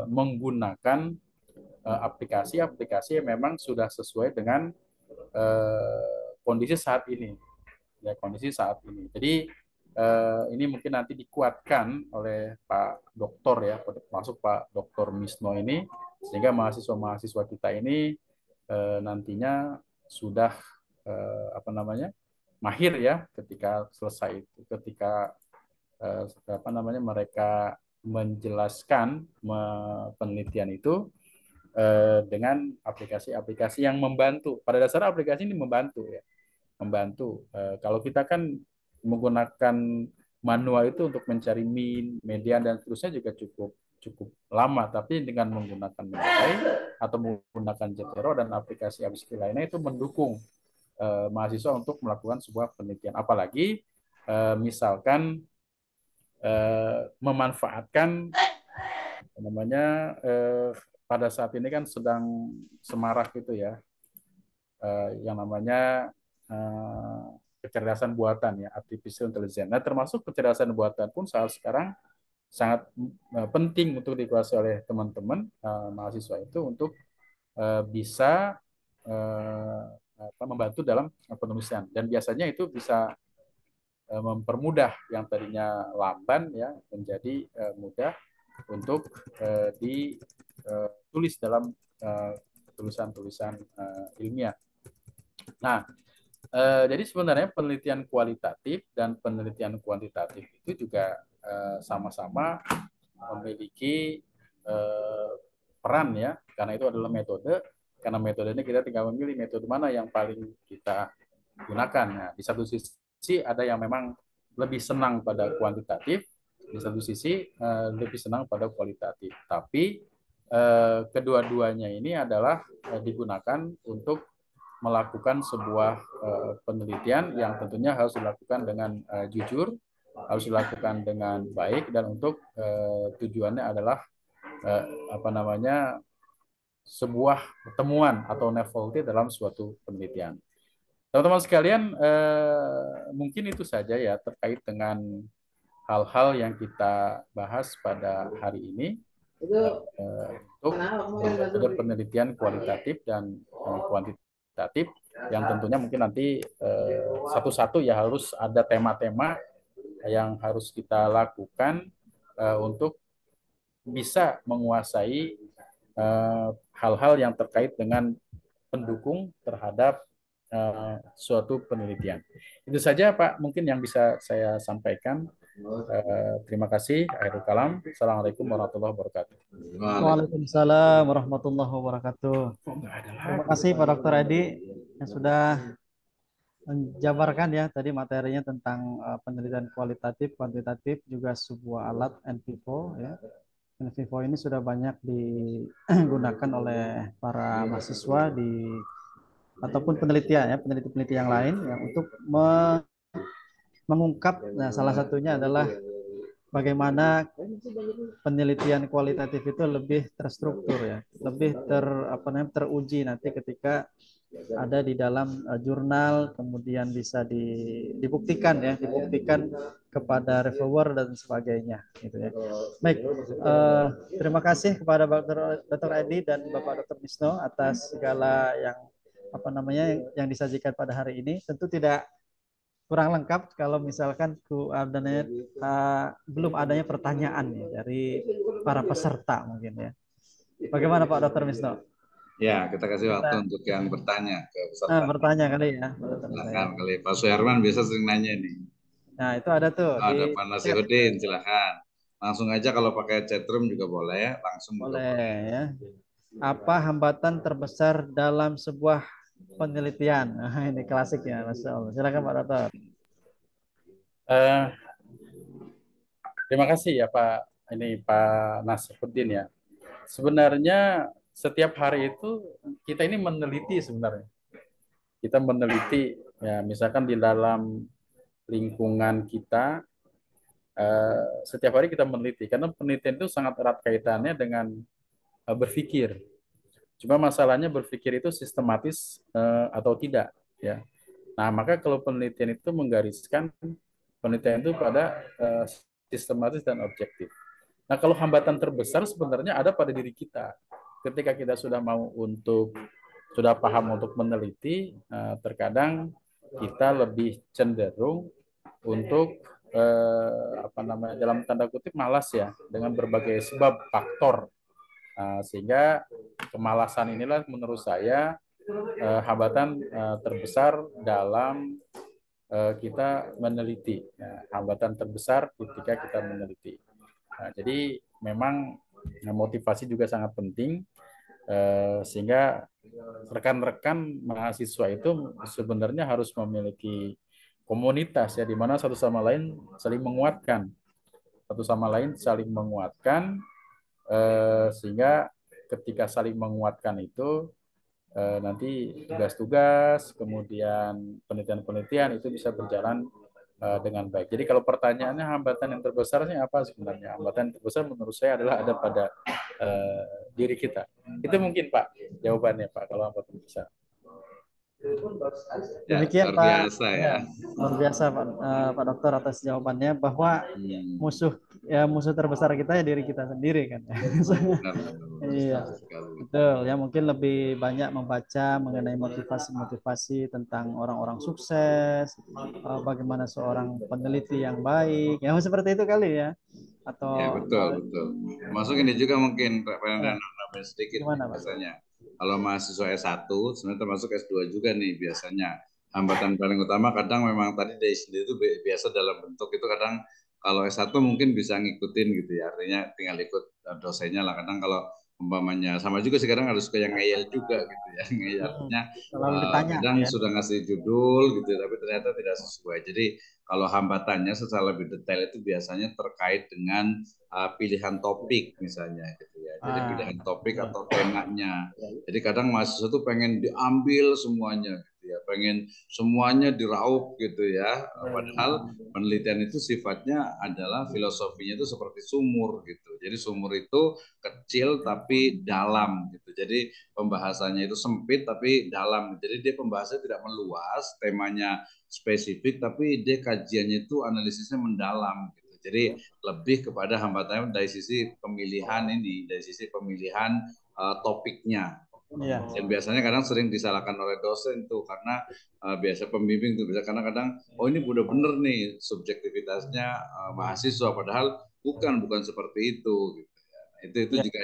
menggunakan aplikasi-aplikasi yang memang sudah sesuai dengan kondisi saat ini. Ya, kondisi saat ini. Jadi ini mungkin nanti dikuatkan oleh Pak Doktor ya, masuk Pak Doktor Misno ini, sehingga mahasiswa-mahasiswa kita ini nantinya sudah mahir ya ketika selesai itu, ketika mereka menjelaskan penelitian itu dengan aplikasi-aplikasi yang membantu. Pada dasarnya aplikasi ini membantu ya, membantu. Kalau kita kan menggunakan manual itu untuk mencari min, median dan seterusnya juga cukup lama, tapi dengan menggunakan mendelai atau menggunakan Zotero dan aplikasi-aplikasi lainnya itu mendukung mahasiswa untuk melakukan sebuah penelitian. Apalagi misalkan memanfaatkan pada saat ini kan sedang semarak itu ya yang namanya kecerdasan buatan ya, artificial intelligence. Nah, termasuk kecerdasan buatan pun saat sekarang sangat penting untuk dikuasai oleh teman-teman mahasiswa itu untuk bisa membantu dalam penulisan, dan biasanya itu bisa mempermudah yang tadinya lamban ya menjadi mudah untuk ditulis dalam tulisan-tulisan ilmiah. Nah, jadi sebenarnya penelitian kualitatif dan penelitian kuantitatif itu juga sama-sama memiliki peran ya, karena itu adalah metode. Karena metode ini kita tinggal memilih metode mana yang paling kita gunakan. Nah, di satu sisi ada yang memang lebih senang pada kuantitatif, di satu sisi lebih senang pada kualitatif. Tapi kedua-duanya ini adalah digunakan untuk melakukan sebuah penelitian yang tentunya harus dilakukan dengan jujur, harus dilakukan dengan baik, dan untuk tujuannya adalah sebuah temuan atau novelty dalam suatu penelitian. Teman-teman sekalian, mungkin itu saja ya terkait dengan hal-hal yang kita bahas pada hari ini untuk metode penelitian kualitatif dan kuantitatif, yang tentunya mungkin nanti satu-satu ya harus ada tema-tema yang harus kita lakukan untuk bisa menguasai hal-hal yang terkait dengan pendukung terhadap suatu penelitian. Itu saja Pak mungkin yang bisa saya sampaikan. Terima kasih. Akhirul kalam. Assalamualaikum warahmatullahi wabarakatuh. Waalaikumsalam warahmatullahi wabarakatuh. Terima kasih Pak Dr. Edi yang sudah menjabarkan ya tadi materinya tentang penelitian kualitatif, kuantitatif, juga sebuah alat NVivo ya. NVivo ini sudah banyak digunakan oleh para mahasiswa ataupun penelitian ya, peneliti-peneliti yang lain yang untuk mengungkap. Nah, salah satunya adalah bagaimana penelitian kualitatif itu lebih terstruktur ya, lebih teruji nanti ketika ada di dalam jurnal, kemudian bisa dibuktikan ya, dibuktikan kepada reviewer dan sebagainya gitu ya. Baik, terima kasih kepada Dr. Edi dan Bapak Dr. Misno atas segala yang disajikan pada hari ini. Tentu tidak kurang lengkap kalau misalkan belum adanya pertanyaan ya dari para peserta mungkin ya. Bagaimana Pak Dr. Misno? Ya, kita kasih waktu untuk yang bertanya ke peserta. Bertanya kali ya. Silakan kali. Pak Suherman biasa sering nanya nih. Nah, itu ada tuh. Ada Pak Nasiruddin, silakan. Langsung aja kalau pakai chatroom juga boleh, langsung boleh ya. Apa hambatan terbesar dalam sebuah penelitian? Nah, ini klasik ya, Masya Allah. Silakan Pak Dr. Terima kasih ya Pak Nasiruddin ya. Sebenarnya setiap hari itu kita ini meneliti sebenarnya. Kita meneliti Ya, misalkan di dalam lingkungan kita setiap hari kita meneliti, karena penelitian itu sangat erat kaitannya dengan berpikir. Cuma masalahnya berpikir itu sistematis atau tidak, ya. Nah, maka kalau penelitian itu menggariskan penelitian itu pada sistematis dan objektif. Nah, kalau hambatan terbesar sebenarnya ada pada diri kita. Ketika kita sudah paham untuk meneliti, terkadang kita lebih cenderung untuk dalam tanda kutip malas ya, dengan berbagai sebab faktor. Sehingga kemalasan inilah menurut saya hambatan terbesar dalam kita meneliti. Hambatan terbesar ketika kita meneliti. Jadi memang motivasi juga sangat penting, sehingga rekan-rekan mahasiswa itu sebenarnya harus memiliki komunitas ya, di mana satu sama lain saling menguatkan, sehingga ketika saling menguatkan itu nanti tugas-tugas, kemudian penelitian-penelitian itu bisa berjalan dengan baik. Jadi kalau pertanyaannya hambatan yang terbesarnya apa sebenarnya? Hambatan yang terbesar menurut saya adalah ada pada diri kita. Itu mungkin Pak jawabannya Pak kalau hambatan besar. Ya, Demikian luar Pak. biasa ya. Ya, luar biasa Pak Dokter atas jawabannya, bahwa musuh terbesar kita ya diri kita sendiri kan. Iya, betul. Ya mungkin lebih banyak membaca mengenai motivasi-motivasi tentang orang-orang sukses, bagaimana seorang peneliti yang baik, ya seperti itu kali ya. Atau Ya, betul. Masuk ini juga mungkin Pak ya, nambahin sedikit gimana Pak? biasanya. Kalau mahasiswa S1 sebenarnya termasuk S2 juga nih biasanya. Hambatan paling utama kadang memang tadi dari sendiri itu biasa dalam bentuk itu kadang kalau S1 mungkin bisa ngikutin gitu ya. Artinya tinggal ikut dosennya lah. Kadang kalau umpamanya sama juga sih, kadang harus kayak ngeyel juga gitu ya. Ngeyelnya Selalu ditanya kadang ya. sudah ngasih judul gitu tapi ternyata tidak sesuai. Jadi kalau hambatannya secara lebih detail itu biasanya terkait dengan pilihan topik misalnya gitu ya. Jadi pilihan topik atau temanya. Jadi kadang mahasiswa tuh pengen diambil semuanya gitu ya, pengen semuanya diraup gitu ya. Padahal penelitian itu sifatnya adalah filosofinya itu seperti sumur gitu. Jadi sumur itu kecil tapi dalam gitu. Jadi pembahasannya itu sempit tapi dalam. Jadi dia pembahasannya tidak meluas, temanya spesifik, tapi dia kajiannya itu analisisnya mendalam gitu. Jadi lebih kepada hambatannya dari sisi pemilihan topiknya. Iya. Dan biasanya kadang sering disalahkan oleh dosen tuh karena biasa pembimbing tuh bisa kadang-kadang ini udah bener nih subjektivitasnya mahasiswa, padahal bukan seperti itu gitu. Itu juga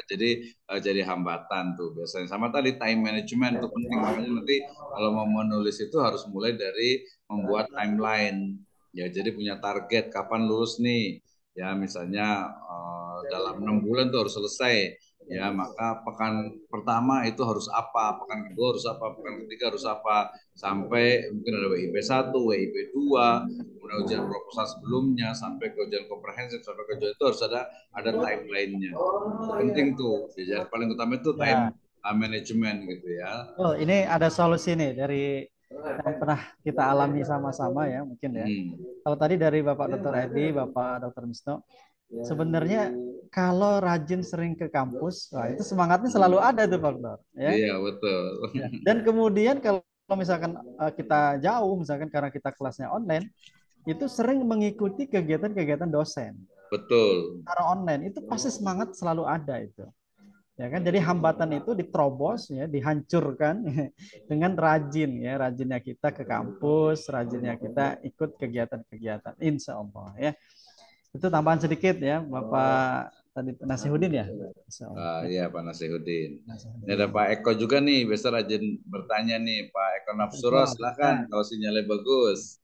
jadi hambatan tuh biasanya. Sama tadi time management itu penting, makanya nanti kalau mau menulis itu harus mulai dari membuat timeline ya, jadi punya target kapan lulus nih ya, misalnya dalam 6 bulan tuh harus selesai ya, maka pekan pertama itu harus apa, pekan kedua harus apa, pekan ketiga harus apa, sampai mungkin ada WIP 1, WIP 2, kemudian ujian proposal sebelumnya sampai ke ujian komprehensif, sampai ke ujian itu harus ada timelinenya. Penting tuh. Jadi paling utama itu time management gitu ya. Oh, ini ada solusi nih dari yang pernah kita alami sama-sama ya mungkin ya. Kalau tadi dari Bapak Dr. Edi, Bapak Dr. Misno, sebenarnya kalau rajin sering ke kampus, wah itu semangatnya selalu ada tuh Pak Dokter. Ya. Iya betul. Ya. Dan kemudian kalau misalkan kita jauh, misalkan karena kita kelasnya online, itu sering mengikuti kegiatan-kegiatan dosen. Betul. Secara online itu pasti semangat selalu ada itu. Ya kan, jadi hambatan itu diterobos ya, dihancurkan dengan rajinnya kita ke kampus, rajinnya kita ikut kegiatan-kegiatan, insya Allah ya. Itu tambahan sedikit ya Bapak tadi Nasihudin ya. Iya Pak Nasihudin. Ini ada Pak Eko juga nih, biasa rajin bertanya nih, Pak Eko Nafsuro, silakan kalau sinyalnya bagus.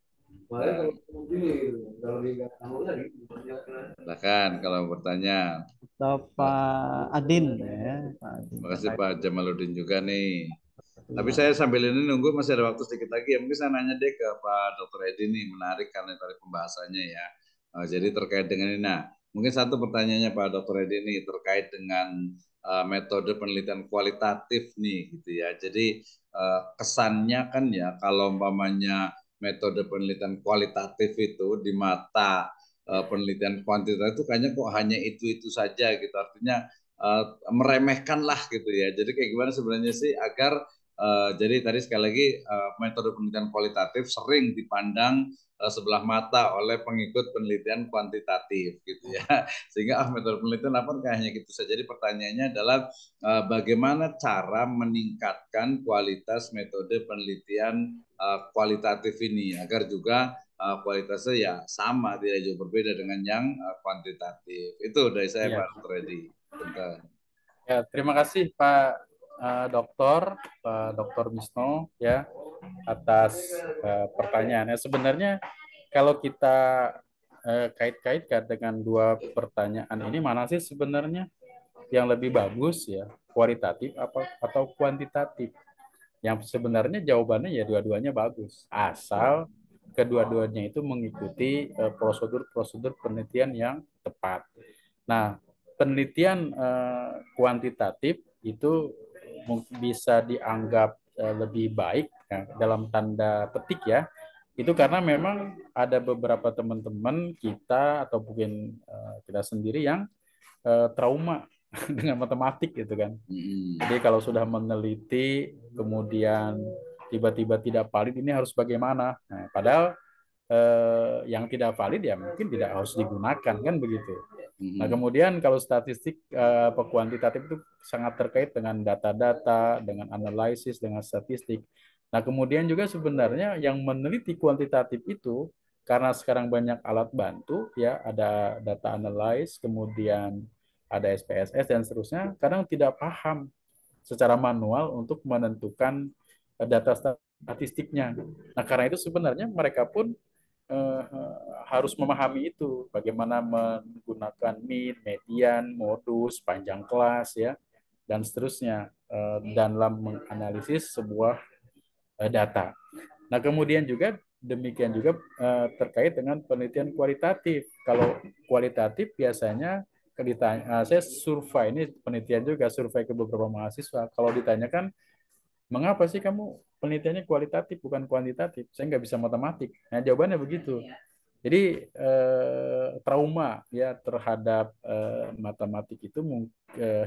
Silakan kalau bertanya. Pak Adin ya. Terima kasih Pak Jamaluddin juga nih. Tapi saya sambil ini nunggu masih ada waktu sedikit lagi ya. Mungkin saya nanya deh ke Pak Dr. Edi nih, menarik karena tadi pembahasannya ya. Jadi terkait dengan ini. Nah, mungkin satu pertanyaannya Pak Dr. Edi nih terkait dengan metode penelitian kualitatif nih gitu ya. Jadi kesannya kan ya kalau umpamanya metode penelitian kualitatif itu di mata penelitian kuantitatif itu kayaknya kok hanya itu saja gitu. Artinya meremehkan lah gitu ya. Jadi kayak gimana sebenarnya sih agar jadi tadi sekali lagi metode penelitian kualitatif sering dipandang sebelah mata oleh pengikut penelitian kuantitatif gitu ya. Sehingga metode penelitian apa hanya gitu saja. Jadi pertanyaannya adalah bagaimana cara meningkatkan kualitas metode penelitian kualitatif ini agar juga kualitasnya ya sama, tidak jauh berbeda dengan yang kuantitatif. Itu dari saya Iya. Pak Freddy. Bentar. Ya, terima kasih Pak Dr. Misno ya atas pertanyaannya. Sebenarnya kalau kita kait-kaitkan dengan dua pertanyaan ini, mana sih sebenarnya yang lebih bagus ya, kualitatif atau kuantitatif? Yang sebenarnya jawabannya ya dua-duanya bagus, asal kedua-duanya itu mengikuti prosedur-prosedur penelitian yang tepat. Nah, penelitian kuantitatif itu bisa dianggap lebih baik ya, dalam tanda petik ya. Itu karena memang ada beberapa teman-teman kita atau mungkin kita sendiri yang trauma dengan matematik gitu kan. Jadi kalau sudah meneliti kemudian tiba-tiba tidak valid, ini harus bagaimana? Nah, padahal yang tidak valid ya mungkin tidak harus digunakan kan begitu. Nah kemudian kalau statistik kuantitatif itu sangat terkait dengan data-data, dengan analisis, dengan statistik. Nah kemudian juga sebenarnya yang meneliti kuantitatif itu karena sekarang banyak alat bantu ya, ada data analysis, kemudian ada SPSS dan seterusnya, kadang tidak paham secara manual untuk menentukan data statistiknya. Nah karena itu sebenarnya mereka pun harus memahami itu, bagaimana menggunakan mean, median, modus, panjang kelas ya, dan seterusnya dalam menganalisis sebuah data. Nah kemudian juga demikian juga terkait dengan penelitian kualitatif. Kalau kualitatif biasanya ditanya, saya survei, ini penelitian juga, survei ke beberapa mahasiswa. Kalau ditanyakan, mengapa sih kamu penelitiannya kualitatif bukan kuantitatif? Saya nggak bisa matematik. Nah jawabannya begitu. Jadi trauma ya terhadap matematik itu,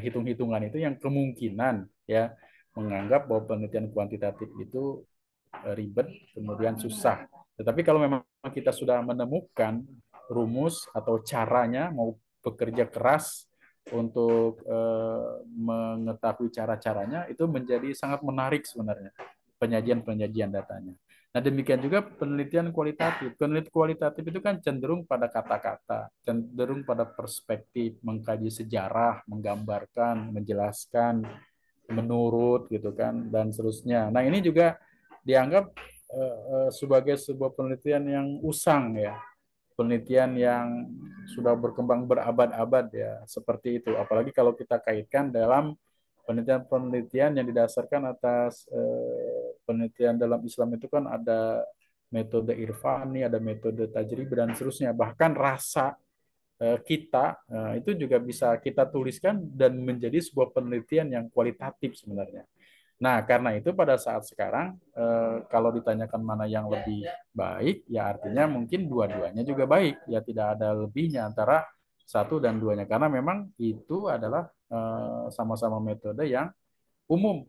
hitung-hitungan itu yang kemungkinan ya menganggap bahwa penelitian kuantitatif itu ribet, kemudian susah. Tetapi kalau memang kita sudah menemukan rumus atau caranya, mau bekerja keras untuk mengetahui cara-caranya, itu menjadi sangat menarik sebenarnya penyajian-penyajian datanya. Nah demikian juga penelitian kualitatif. Penelitian kualitatif itu kan cenderung pada kata-kata, cenderung pada perspektif, mengkaji sejarah, menggambarkan, menjelaskan, menurut gitu kan, dan seterusnya. Nah ini juga dianggap sebagai sebuah penelitian yang usang ya, penelitian yang sudah berkembang berabad-abad ya, seperti itu. Apalagi kalau kita kaitkan dalam penelitian-penelitian yang didasarkan atas penelitian dalam Islam itu kan ada metode irfani, ada metode tajrib dan seterusnya. Bahkan rasa kita itu juga bisa kita tuliskan dan menjadi sebuah penelitian yang kualitatif sebenarnya. Nah, karena itu pada saat sekarang kalau ditanyakan mana yang lebih baik, ya artinya mungkin dua-duanya juga baik, ya tidak ada lebihnya antara satu dan duanya, karena memang itu adalah sama-sama metode yang umum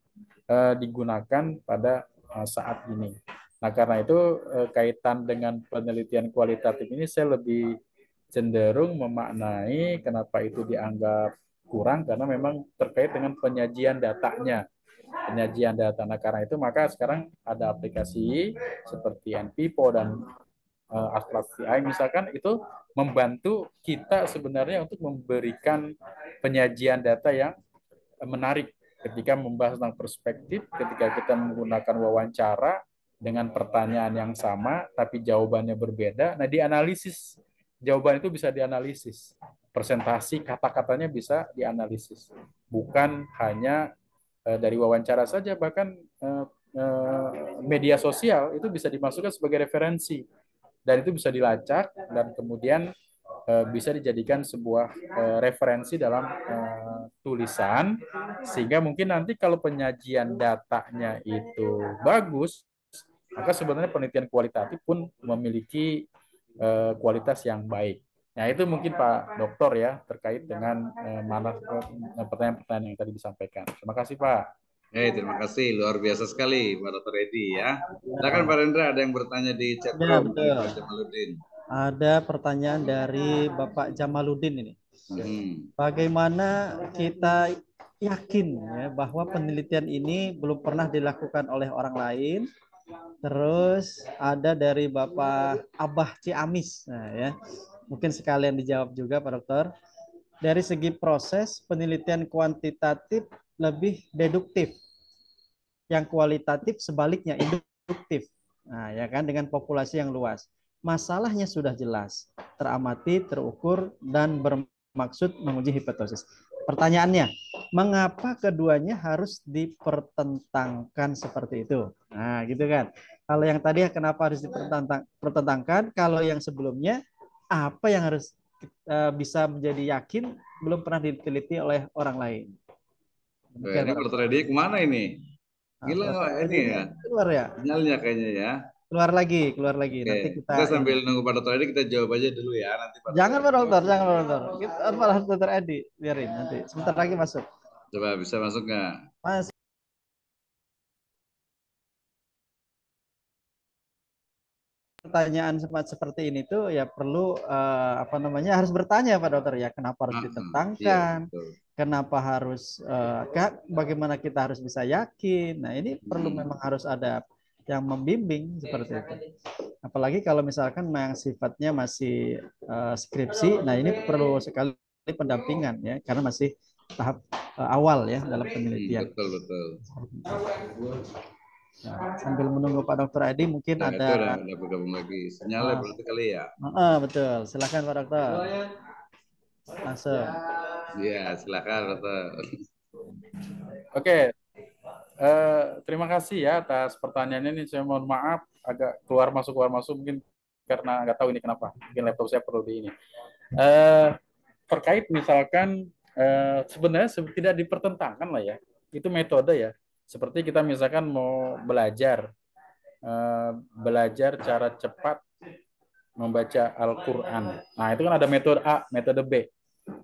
digunakan pada saat ini. Nah, karena itu kaitan dengan penelitian kualitatif ini saya lebih cenderung memaknai kenapa itu dianggap kurang, karena memang terkait dengan penyajian datanya. Penyajian data. Nah, karena itu maka sekarang ada aplikasi seperti NPPO dan Atlas CI misalkan, itu membantu kita sebenarnya untuk memberikan penyajian data yang menarik ketika membahas tentang perspektif, ketika kita menggunakan wawancara dengan pertanyaan yang sama tapi jawabannya berbeda. Nah, dianalisis. Jawaban itu bisa dianalisis. Presentasi kata-katanya bisa dianalisis. Bukan hanya dari wawancara saja, bahkan media sosial itu bisa dimasukkan sebagai referensi dan itu bisa dilacak dan kemudian bisa dijadikan sebuah referensi dalam tulisan, sehingga mungkin nanti kalau penyajian datanya itu bagus, maka sebenarnya penelitian kualitatif pun memiliki kualitas yang baik. Nah, itu mungkin Pak Doktor ya terkait dengan pertanyaan-pertanyaan yang tadi disampaikan. Terima kasih Pak. Terima kasih, luar biasa sekali Pak Dr. Edi ya. Silakan Pak Rendra, ada yang bertanya di chat Ya, room dari betul. Pak Jamaluddin. Ada pertanyaan dari Bapak Jamaluddin ini. Bagaimana kita yakin ya bahwa penelitian ini belum pernah dilakukan oleh orang lain? Terus ada dari Bapak Abah Ciamis. Nah, ya. Mungkin sekalian dijawab juga Pak Dokter. Dari segi proses penelitian kuantitatif lebih deduktif. Yang kualitatif sebaliknya induktif. Nah, ya kan dengan populasi yang luas. Masalahnya sudah jelas, teramati, terukur dan bermaksud menguji hipotesis. Pertanyaannya, mengapa keduanya harus dipertentangkan seperti itu? Nah, gitu kan. Kalau yang tadi kenapa harus dipertentangkan? Kalau yang sebelumnya apa yang harus bisa menjadi yakin belum pernah diteliti oleh orang lain? Ini Dr. Edi kemana ini? Gila nggak ini ya? Keluar ya? Sinyalnya kayaknya ya. Keluar lagi. Oke. Nanti Kita sambil nunggu Pak Dr. Edi, kita jawab aja dulu ya. Nanti Pak jangan Pak Dokter, jangan Pak Dokter. Kita Pak Dokter Edi, biarin nanti. Sebentar lagi masuk. Coba bisa masuk nggak? Mas. Pertanyaan seperti ini tuh ya perlu harus bertanya Pak Dokter ya, kenapa harus ditentangkan, kenapa harus bagaimana kita harus bisa yakin. Nah, ini perlu memang harus ada yang membimbing seperti itu. Apalagi kalau misalkan yang sifatnya masih skripsi, nah ini perlu sekali pendampingan ya, karena masih tahap awal ya dalam penelitian. Betul. Nah, sambil menunggu Pak Dokter Edi mungkin ada bergabung lagi. Sinyalnya berarti kali ya. Betul. Silakan Pak Dokter. Langsung. Iya, silakan Dokter. Oke. Terima kasih ya atas pertanyaannya ini. Saya mohon maaf agak keluar masuk mungkin karena nggak tahu ini kenapa. Mungkin laptop saya perlu di ini. Terkait misalkan sebenarnya tidak dipertentangkan lah ya. Itu metode ya. Seperti kita misalkan mau belajar cara cepat membaca Al-Quran. Nah, itu kan ada metode A, metode B.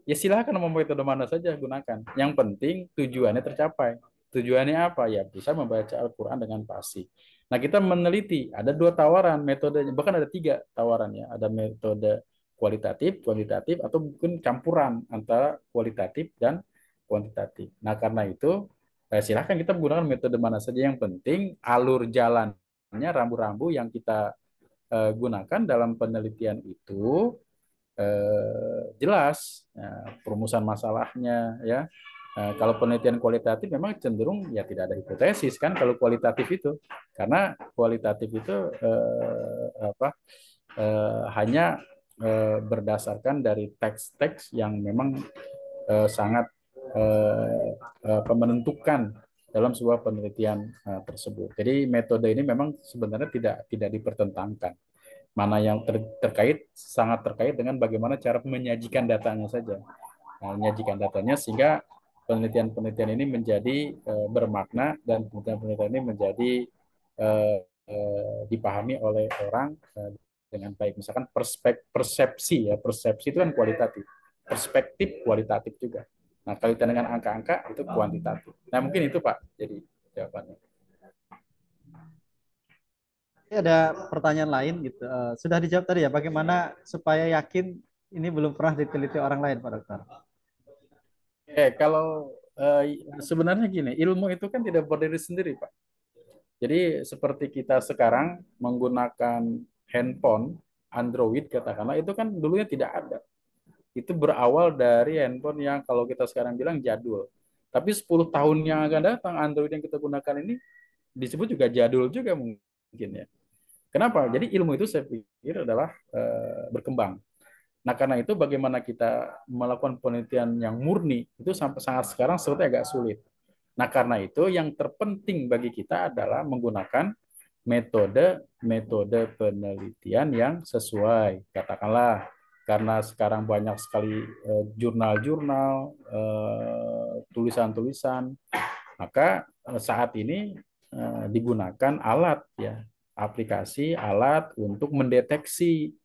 Ya silahkan mau metode mana saja gunakan. Yang penting tujuannya tercapai. Tujuannya apa? Ya bisa membaca Al-Quran dengan fasih. Nah, kita meneliti, ada 2 tawaran metodenya, bahkan ada 3 tawarannya. Ada metode kualitatif, kuantitatif, atau mungkin campuran antara kualitatif dan kuantitatif. Nah, karena itu silahkan kita menggunakan metode mana saja, yang penting alur jalannya, rambu-rambu yang kita gunakan dalam penelitian itu jelas, perumusan masalahnya ya. Kalau penelitian kualitatif memang cenderung ya tidak ada hipotesis kan kalau kualitatif itu, karena kualitatif itu hanya berdasarkan dari teks-teks yang memang sangat menentukan dalam sebuah penelitian tersebut. Jadi metode ini memang sebenarnya tidak dipertentangkan. Mana yang sangat terkait dengan bagaimana cara menyajikan datanya saja. Menyajikan datanya sehingga penelitian-penelitian ini menjadi bermakna dan penelitian-penelitian ini menjadi dipahami oleh orang dengan baik. Misalkan persepsi itu kan kualitatif. Perspektif kualitatif juga. Nah, kaitan dengan angka-angka itu kuantitatif. Nah, mungkin itu Pak, jadi jawabannya. Ada pertanyaan lain gitu. Sudah dijawab tadi ya, bagaimana supaya yakin ini belum pernah diteliti orang lain, Pak Dokter? Kalau sebenarnya gini, ilmu itu kan tidak berdiri sendiri, Pak. Jadi seperti kita sekarang menggunakan handphone Android katakanlah, itu kan dulunya tidak ada. Itu berawal dari handphone yang kalau kita sekarang bilang jadul. Tapi 10 tahun yang akan datang, Android yang kita gunakan ini disebut juga jadul juga mungkin ya. Kenapa? Jadi ilmu itu saya pikir adalah berkembang. Nah, karena itu bagaimana kita melakukan penelitian yang murni itu sampai sangat sekarang sebetulnya agak sulit. Nah, karena itu yang terpenting bagi kita adalah menggunakan metode penelitian yang sesuai. Katakanlah karena sekarang banyak sekali jurnal-jurnal, tulisan-tulisan, maka saat ini digunakan alat ya, aplikasi alat untuk mendeteksi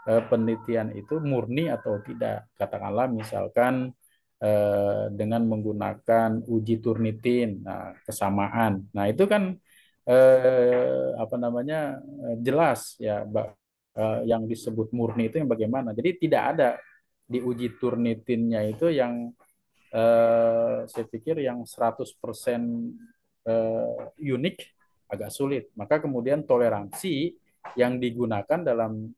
penelitian itu murni atau tidak. Katakanlah misalkan dengan menggunakan uji Turnitin, nah, kesamaan. Nah, itu kan apa namanya jelas ya, yang disebut murni itu yang bagaimana. Jadi tidak ada di uji Turnitinnya itu yang saya pikir yang 100% unik, agak sulit. Maka kemudian toleransi yang digunakan dalam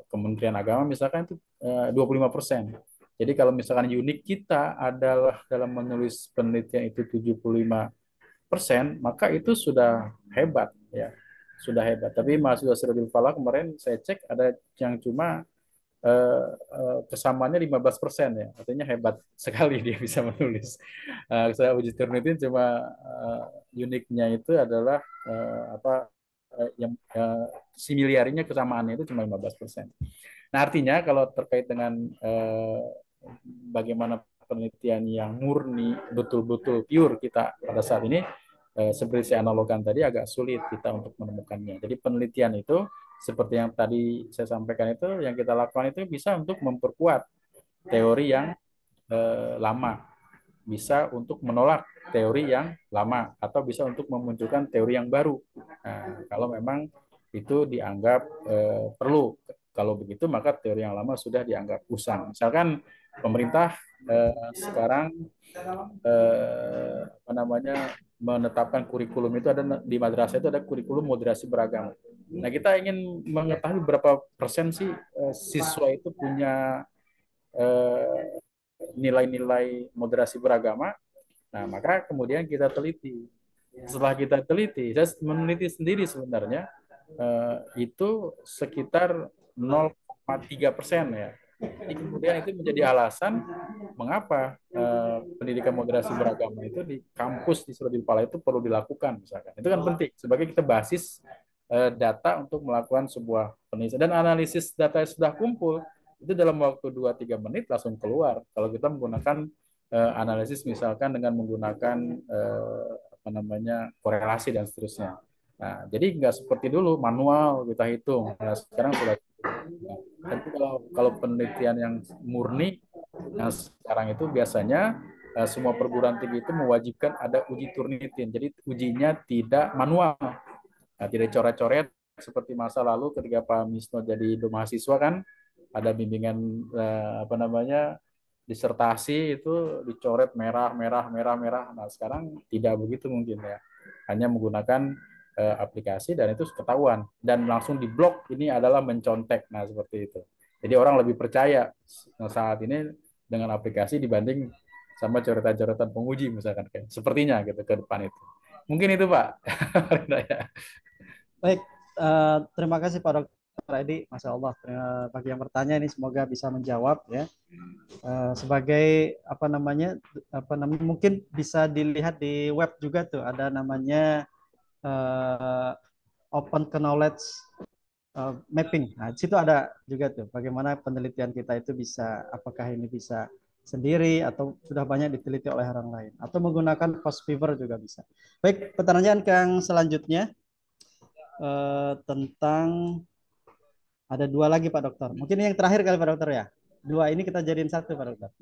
Kementerian Agama misalkan itu 25%. Jadi kalau misalkan unik kita adalah dalam menulis penelitian itu 75%, maka itu sudah hebat ya. Sudah hebat. Tapi mahasiswa Siratul Falah kemarin saya cek ada yang cuma kesamaannya 15% ya. Artinya hebat sekali dia bisa menulis. Saya uji Turnitin cuma uniknya itu adalah apa yang similarinya kesamaannya itu cuma 15%. Nah, artinya kalau terkait dengan bagaimana penelitian yang murni betul-betul pure kita pada saat ini, seperti saya analogkan tadi agak sulit kita untuk menemukannya. Jadi penelitian itu seperti yang tadi saya sampaikan itu yang kita lakukan itu bisa untuk memperkuat teori yang lama, bisa untuk menolak teori yang lama, atau bisa untuk memunculkan teori yang baru. Nah, kalau memang itu dianggap perlu. Kalau begitu maka teori yang lama sudah dianggap usang. Misalkan pemerintah sekarang apa namanya menetapkan kurikulum itu ada di madrasah itu ada kurikulum moderasi beragama. Nah, kita ingin mengetahui berapa persen sih siswa itu punya nilai-nilai moderasi beragama. Nah, maka kemudian kita teliti. Setelah kita teliti, saya meneliti sendiri sebenarnya itu sekitar 0,3% ya. Jadi kemudian itu menjadi alasan mengapa pendidikan moderasi beragama itu di kampus di Suratul Pala itu perlu dilakukan misalkan. Itu kan penting sebagai kita basis data untuk melakukan sebuah penelitian, dan analisis data yang sudah kumpul itu dalam waktu 2-3 menit langsung keluar. Kalau kita menggunakan analisis misalkan dengan menggunakan apa namanya korelasi dan seterusnya. Nah, jadi nggak seperti dulu manual kita hitung. Nah, sekarang sudah. Nah, tapi kalau penelitian yang murni yang sekarang itu biasanya semua perguruan tinggi itu mewajibkan ada uji Turnitin. Jadi ujinya tidak manual. Nah, tidak coret-coret seperti masa lalu ketika Pak Misno jadi mahasiswa kan ada bimbingan apa namanya disertasi itu dicoret merah merah merah merah. Nah, sekarang tidak begitu mungkin ya. Hanya menggunakan aplikasi dan itu ketahuan dan langsung diblok ini adalah mencontek. Nah, seperti itu. Jadi orang lebih percaya saat ini dengan aplikasi dibanding sama coretan-coretan penguji misalkan kayak sepertinya gitu ke depan itu. Mungkin itu Pak. Baik, terima kasih Pak Dr. Edi. Masya Allah, bagi yang bertanya ini semoga bisa menjawab ya. Sebagai apa namanya mungkin bisa dilihat di web juga tuh ada namanya Open Knowledge Mapping. Nah, di situ ada juga tuh bagaimana penelitian kita itu bisa, apakah ini bisa sendiri atau sudah banyak diteliti oleh orang lain atau menggunakan cost Fiverr juga bisa. Baik, pertanyaan yang selanjutnya tentang ada dua lagi Pak Dokter. Mungkin yang terakhir kali Pak Dokter ya. Dua ini kita jadiin satu Pak Dokter.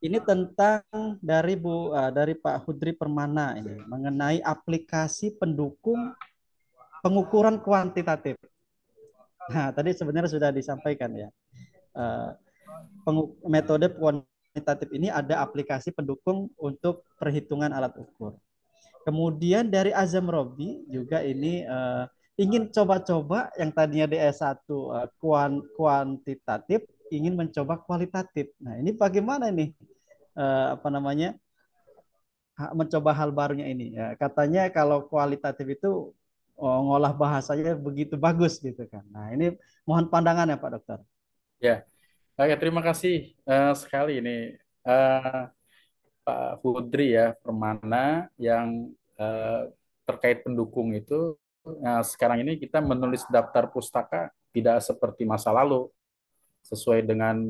Ini tentang dari Pak Hudri Permana ini mengenai aplikasi pendukung pengukuran kuantitatif. Nah, tadi sebenarnya sudah disampaikan ya. Metode kuantitatif ini ada aplikasi pendukung untuk perhitungan alat ukur. Kemudian dari Azam Robi juga ini ingin coba-coba yang tadinya DS1 kuantitatif ingin mencoba kualitatif. Nah, ini bagaimana nih apa namanya mencoba hal barunya ini ya. Katanya kalau kualitatif itu ngolah bahasanya begitu bagus gitu kan. Nah, ini mohon pandangan ya Pak Dokter. Ya, oke, terima kasih sekali ini Pak Hudri ya Permana yang terkait pendukung itu. Nah, sekarang ini kita menulis daftar pustaka tidak seperti masa lalu sesuai dengan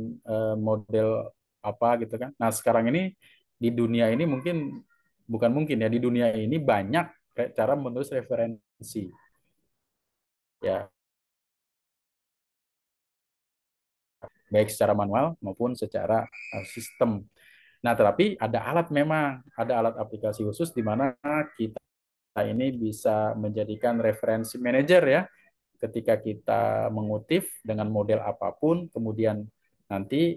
model apa gitu kan. Nah, sekarang ini di dunia ini mungkin bukan mungkin ya di dunia ini banyak cara menulis referensi. ya, baik secara manual maupun secara sistem. Nah, tetapi ada alat, memang ada alat aplikasi khusus di mana kita ini bisa menjadikan referensi manager ya, ketika kita mengutip dengan model apapun, kemudian nanti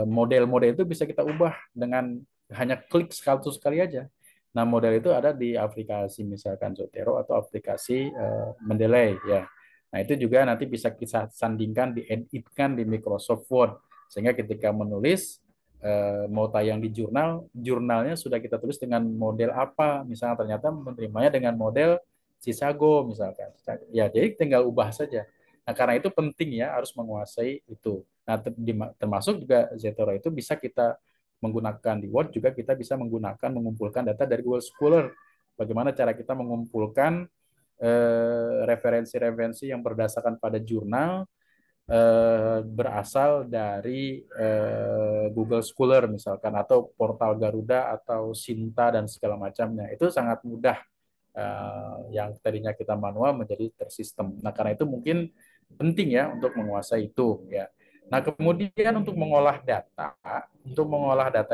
model-model itu bisa kita ubah dengan hanya klik satu sekali aja. Nah, model itu ada di aplikasi misalkan Zotero atau aplikasi Mendeley ya. Nah, itu juga nanti bisa kita sandingkan, dieditkan di Microsoft Word, sehingga ketika menulis mau tayang di jurnal, jurnalnya sudah kita tulis dengan model apa, misalnya ternyata menerimanya dengan model Chicago misalkan. Ya, jadi tinggal ubah saja. Nah, karena itu penting ya, harus menguasai itu. Nah, termasuk juga Zotero itu bisa kita menggunakan di Word, juga kita bisa menggunakan mengumpulkan data dari Google Scholar. Bagaimana cara kita mengumpulkan referensi-referensi yang berdasarkan pada jurnal berasal dari Google Scholar misalkan, atau portal Garuda atau Sinta dan segala macamnya. Itu sangat mudah, yang tadinya kita manual menjadi tersistem. Nah, karena itu mungkin penting ya untuk menguasai itu ya. Nah, kemudian untuk mengolah data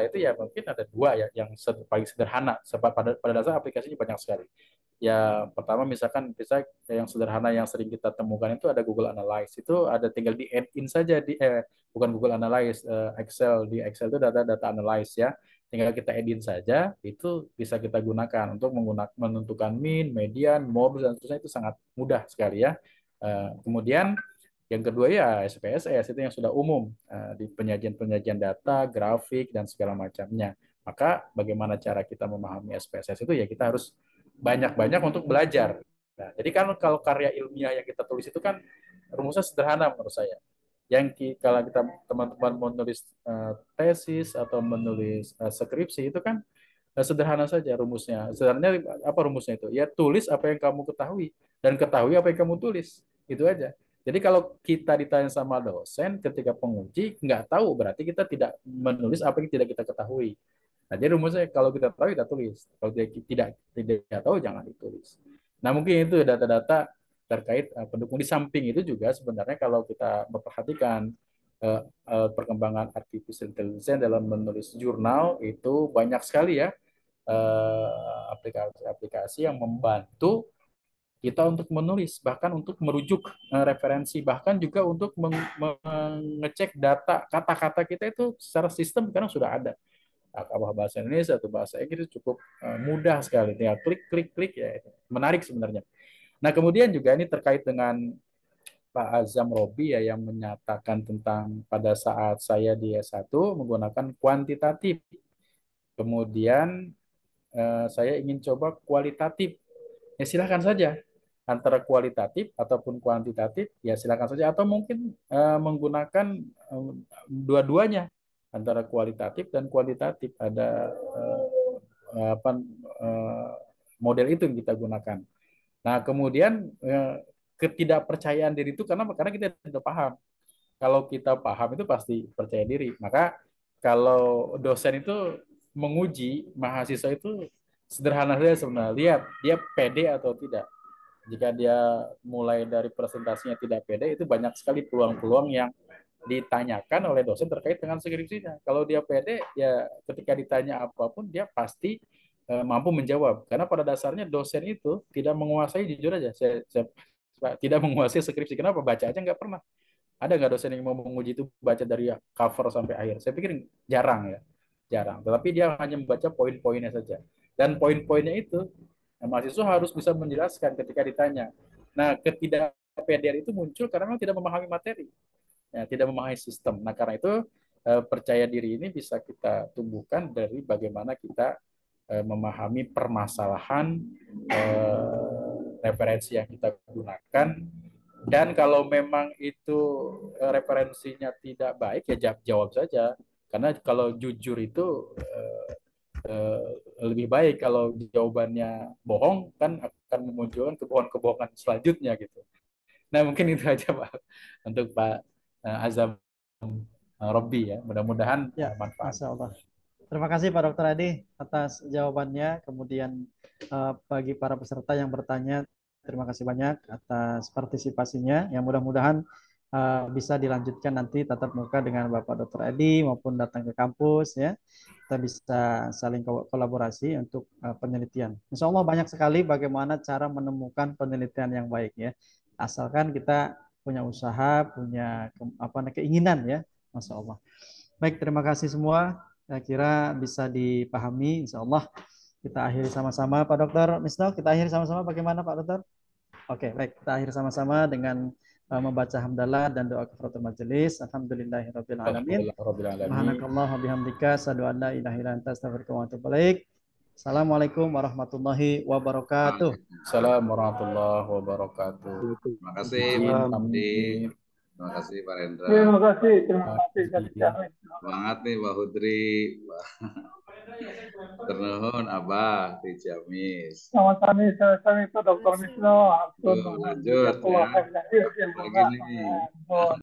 itu ya mungkin ada dua ya, yang paling sederhana. Sebab pada dasar aplikasinya banyak sekali. Ya, pertama misalkan bisa yang sederhana yang sering kita temukan itu ada Google Analyze. Itu ada tinggal di add in saja bukan Google Analyze, Excel. Di Excel itu data analyze ya. Tinggal kita edit saja, itu bisa kita gunakan untuk menentukan mean, median, mob, dan seterusnya. Itu sangat mudah sekali ya. Kemudian yang kedua ya SPSS, itu yang sudah umum di penyajian data, grafik, dan segala macamnya. Maka bagaimana cara kita memahami SPSS itu ya kita harus banyak-banyak untuk belajar. Nah, jadi kalau karya ilmiah yang kita tulis itu kan rumusnya sederhana menurut saya. Yang kalau kita teman-teman menulis tesis atau menulis skripsi itu kan sederhana saja rumusnya. Sebenarnya apa rumusnya itu? Ya tulis apa yang kamu ketahui dan ketahui apa yang kamu tulis. Itu aja. Jadi kalau kita ditanya sama dosen ketika penguji nggak tahu, berarti kita tidak menulis apa yang tidak kita ketahui. Nah, jadi rumusnya kalau kita tahu kita tulis. Kalau tidak tahu jangan ditulis. Nah, mungkin itu data-data terkait pendukung. Di samping itu juga sebenarnya kalau kita memperhatikan perkembangan artificial intelligence dalam menulis jurnal itu banyak sekali ya aplikasi-aplikasi yang membantu kita untuk menulis, bahkan untuk merujuk referensi, bahkan juga untuk mengecek data kata-kata kita itu secara sistem sekarang sudah ada. Apakah bahasa Indonesia atau bahasa Inggris cukup mudah sekali, tinggal klik klik klik ya, menarik sebenarnya. Nah, kemudian juga ini terkait dengan Pak Azam Robi ya, yang menyatakan tentang pada saat saya di S1 menggunakan kuantitatif. Kemudian saya ingin coba kualitatif. Ya silakan saja. Antara kualitatif ataupun kuantitatif, ya silakan saja. Atau mungkin menggunakan dua-duanya, antara kualitatif dan kuantitatif. Ada apa model itu yang kita gunakan. Nah, kemudian ketidakpercayaan diri itu karena kita tidak paham. Kalau kita paham itu pasti percaya diri. Maka kalau dosen itu menguji mahasiswa itu sederhana saja sebenarnya. Lihat dia pede atau tidak. Jika dia mulai dari presentasinya tidak pede, itu banyak sekali peluang-peluang yang ditanyakan oleh dosen terkait dengan skripsinya. Kalau dia pede, ya ketika ditanya apapun dia pasti mampu menjawab. Karena pada dasarnya dosen itu tidak menguasai, jujur aja, saya tidak menguasai skripsi. Kenapa? Baca aja nggak pernah. Ada nggak dosen yang mau menguji itu baca dari cover sampai akhir? Saya pikir jarang ya, jarang. Tetapi dia hanya membaca poin-poinnya saja. Dan poin-poinnya itu mahasiswa harus bisa menjelaskan ketika ditanya. Nah, ketidakpedean itu muncul karena memang tidak memahami materi, ya, tidak memahami sistem. Nah, karena itu percaya diri ini bisa kita tumbuhkan dari bagaimana kita memahami permasalahan referensi yang kita gunakan. Dan kalau memang itu referensinya tidak baik, ya jawab saja. Karena kalau jujur itu lebih baik. Kalau jawabannya bohong, kan akan memunculkan kebohongan-kebohongan selanjutnya gitu. Nah, mungkin itu aja Pak untuk Pak Azam Robbi ya. Mudah-mudahan Ya, manfaat. Masya Allah. Terima kasih Pak Dr. Adi atas jawabannya. Kemudian bagi para peserta yang bertanya, terima kasih banyak atas partisipasinya. Yang mudah-mudahan bisa dilanjutkan nanti tatap muka dengan Bapak Dr. Edi maupun datang ke kampus ya. Kita bisa saling kolaborasi untuk penelitian. Insya Allah banyak sekali bagaimana cara menemukan penelitian yang baik ya. Asalkan kita punya usaha, punya keinginan ya. Masya Allah. Baik, terima kasih semua. Saya kira bisa dipahami. Insya Allah kita akhiri sama-sama, Pak Dokter Misno. Kita akhiri sama-sama bagaimana, Pak Dokter? Oke, baik. Kita akhiri sama-sama dengan membaca hamdalah dan doa kafaratul majelis. Alhamdulillahirabbil alamin. Subhanakallah wa bihamdika asyhadu an la ilaha illa anta astaghfiruka wa atubu ilaik. Assalamualaikum warahmatullahi wabarakatuh. Assalamualaikum warahmatullahi wabarakatuh. Terima kasih Pak Hudri. Terima kasih Pak Rendra. Terima kasih dari Ciamis. Semangat nih Pak Hudri. Ternuhun Abah di Ciamis. Sama-sama itu Dr. Misno. Lanjut ya. Lagi nih.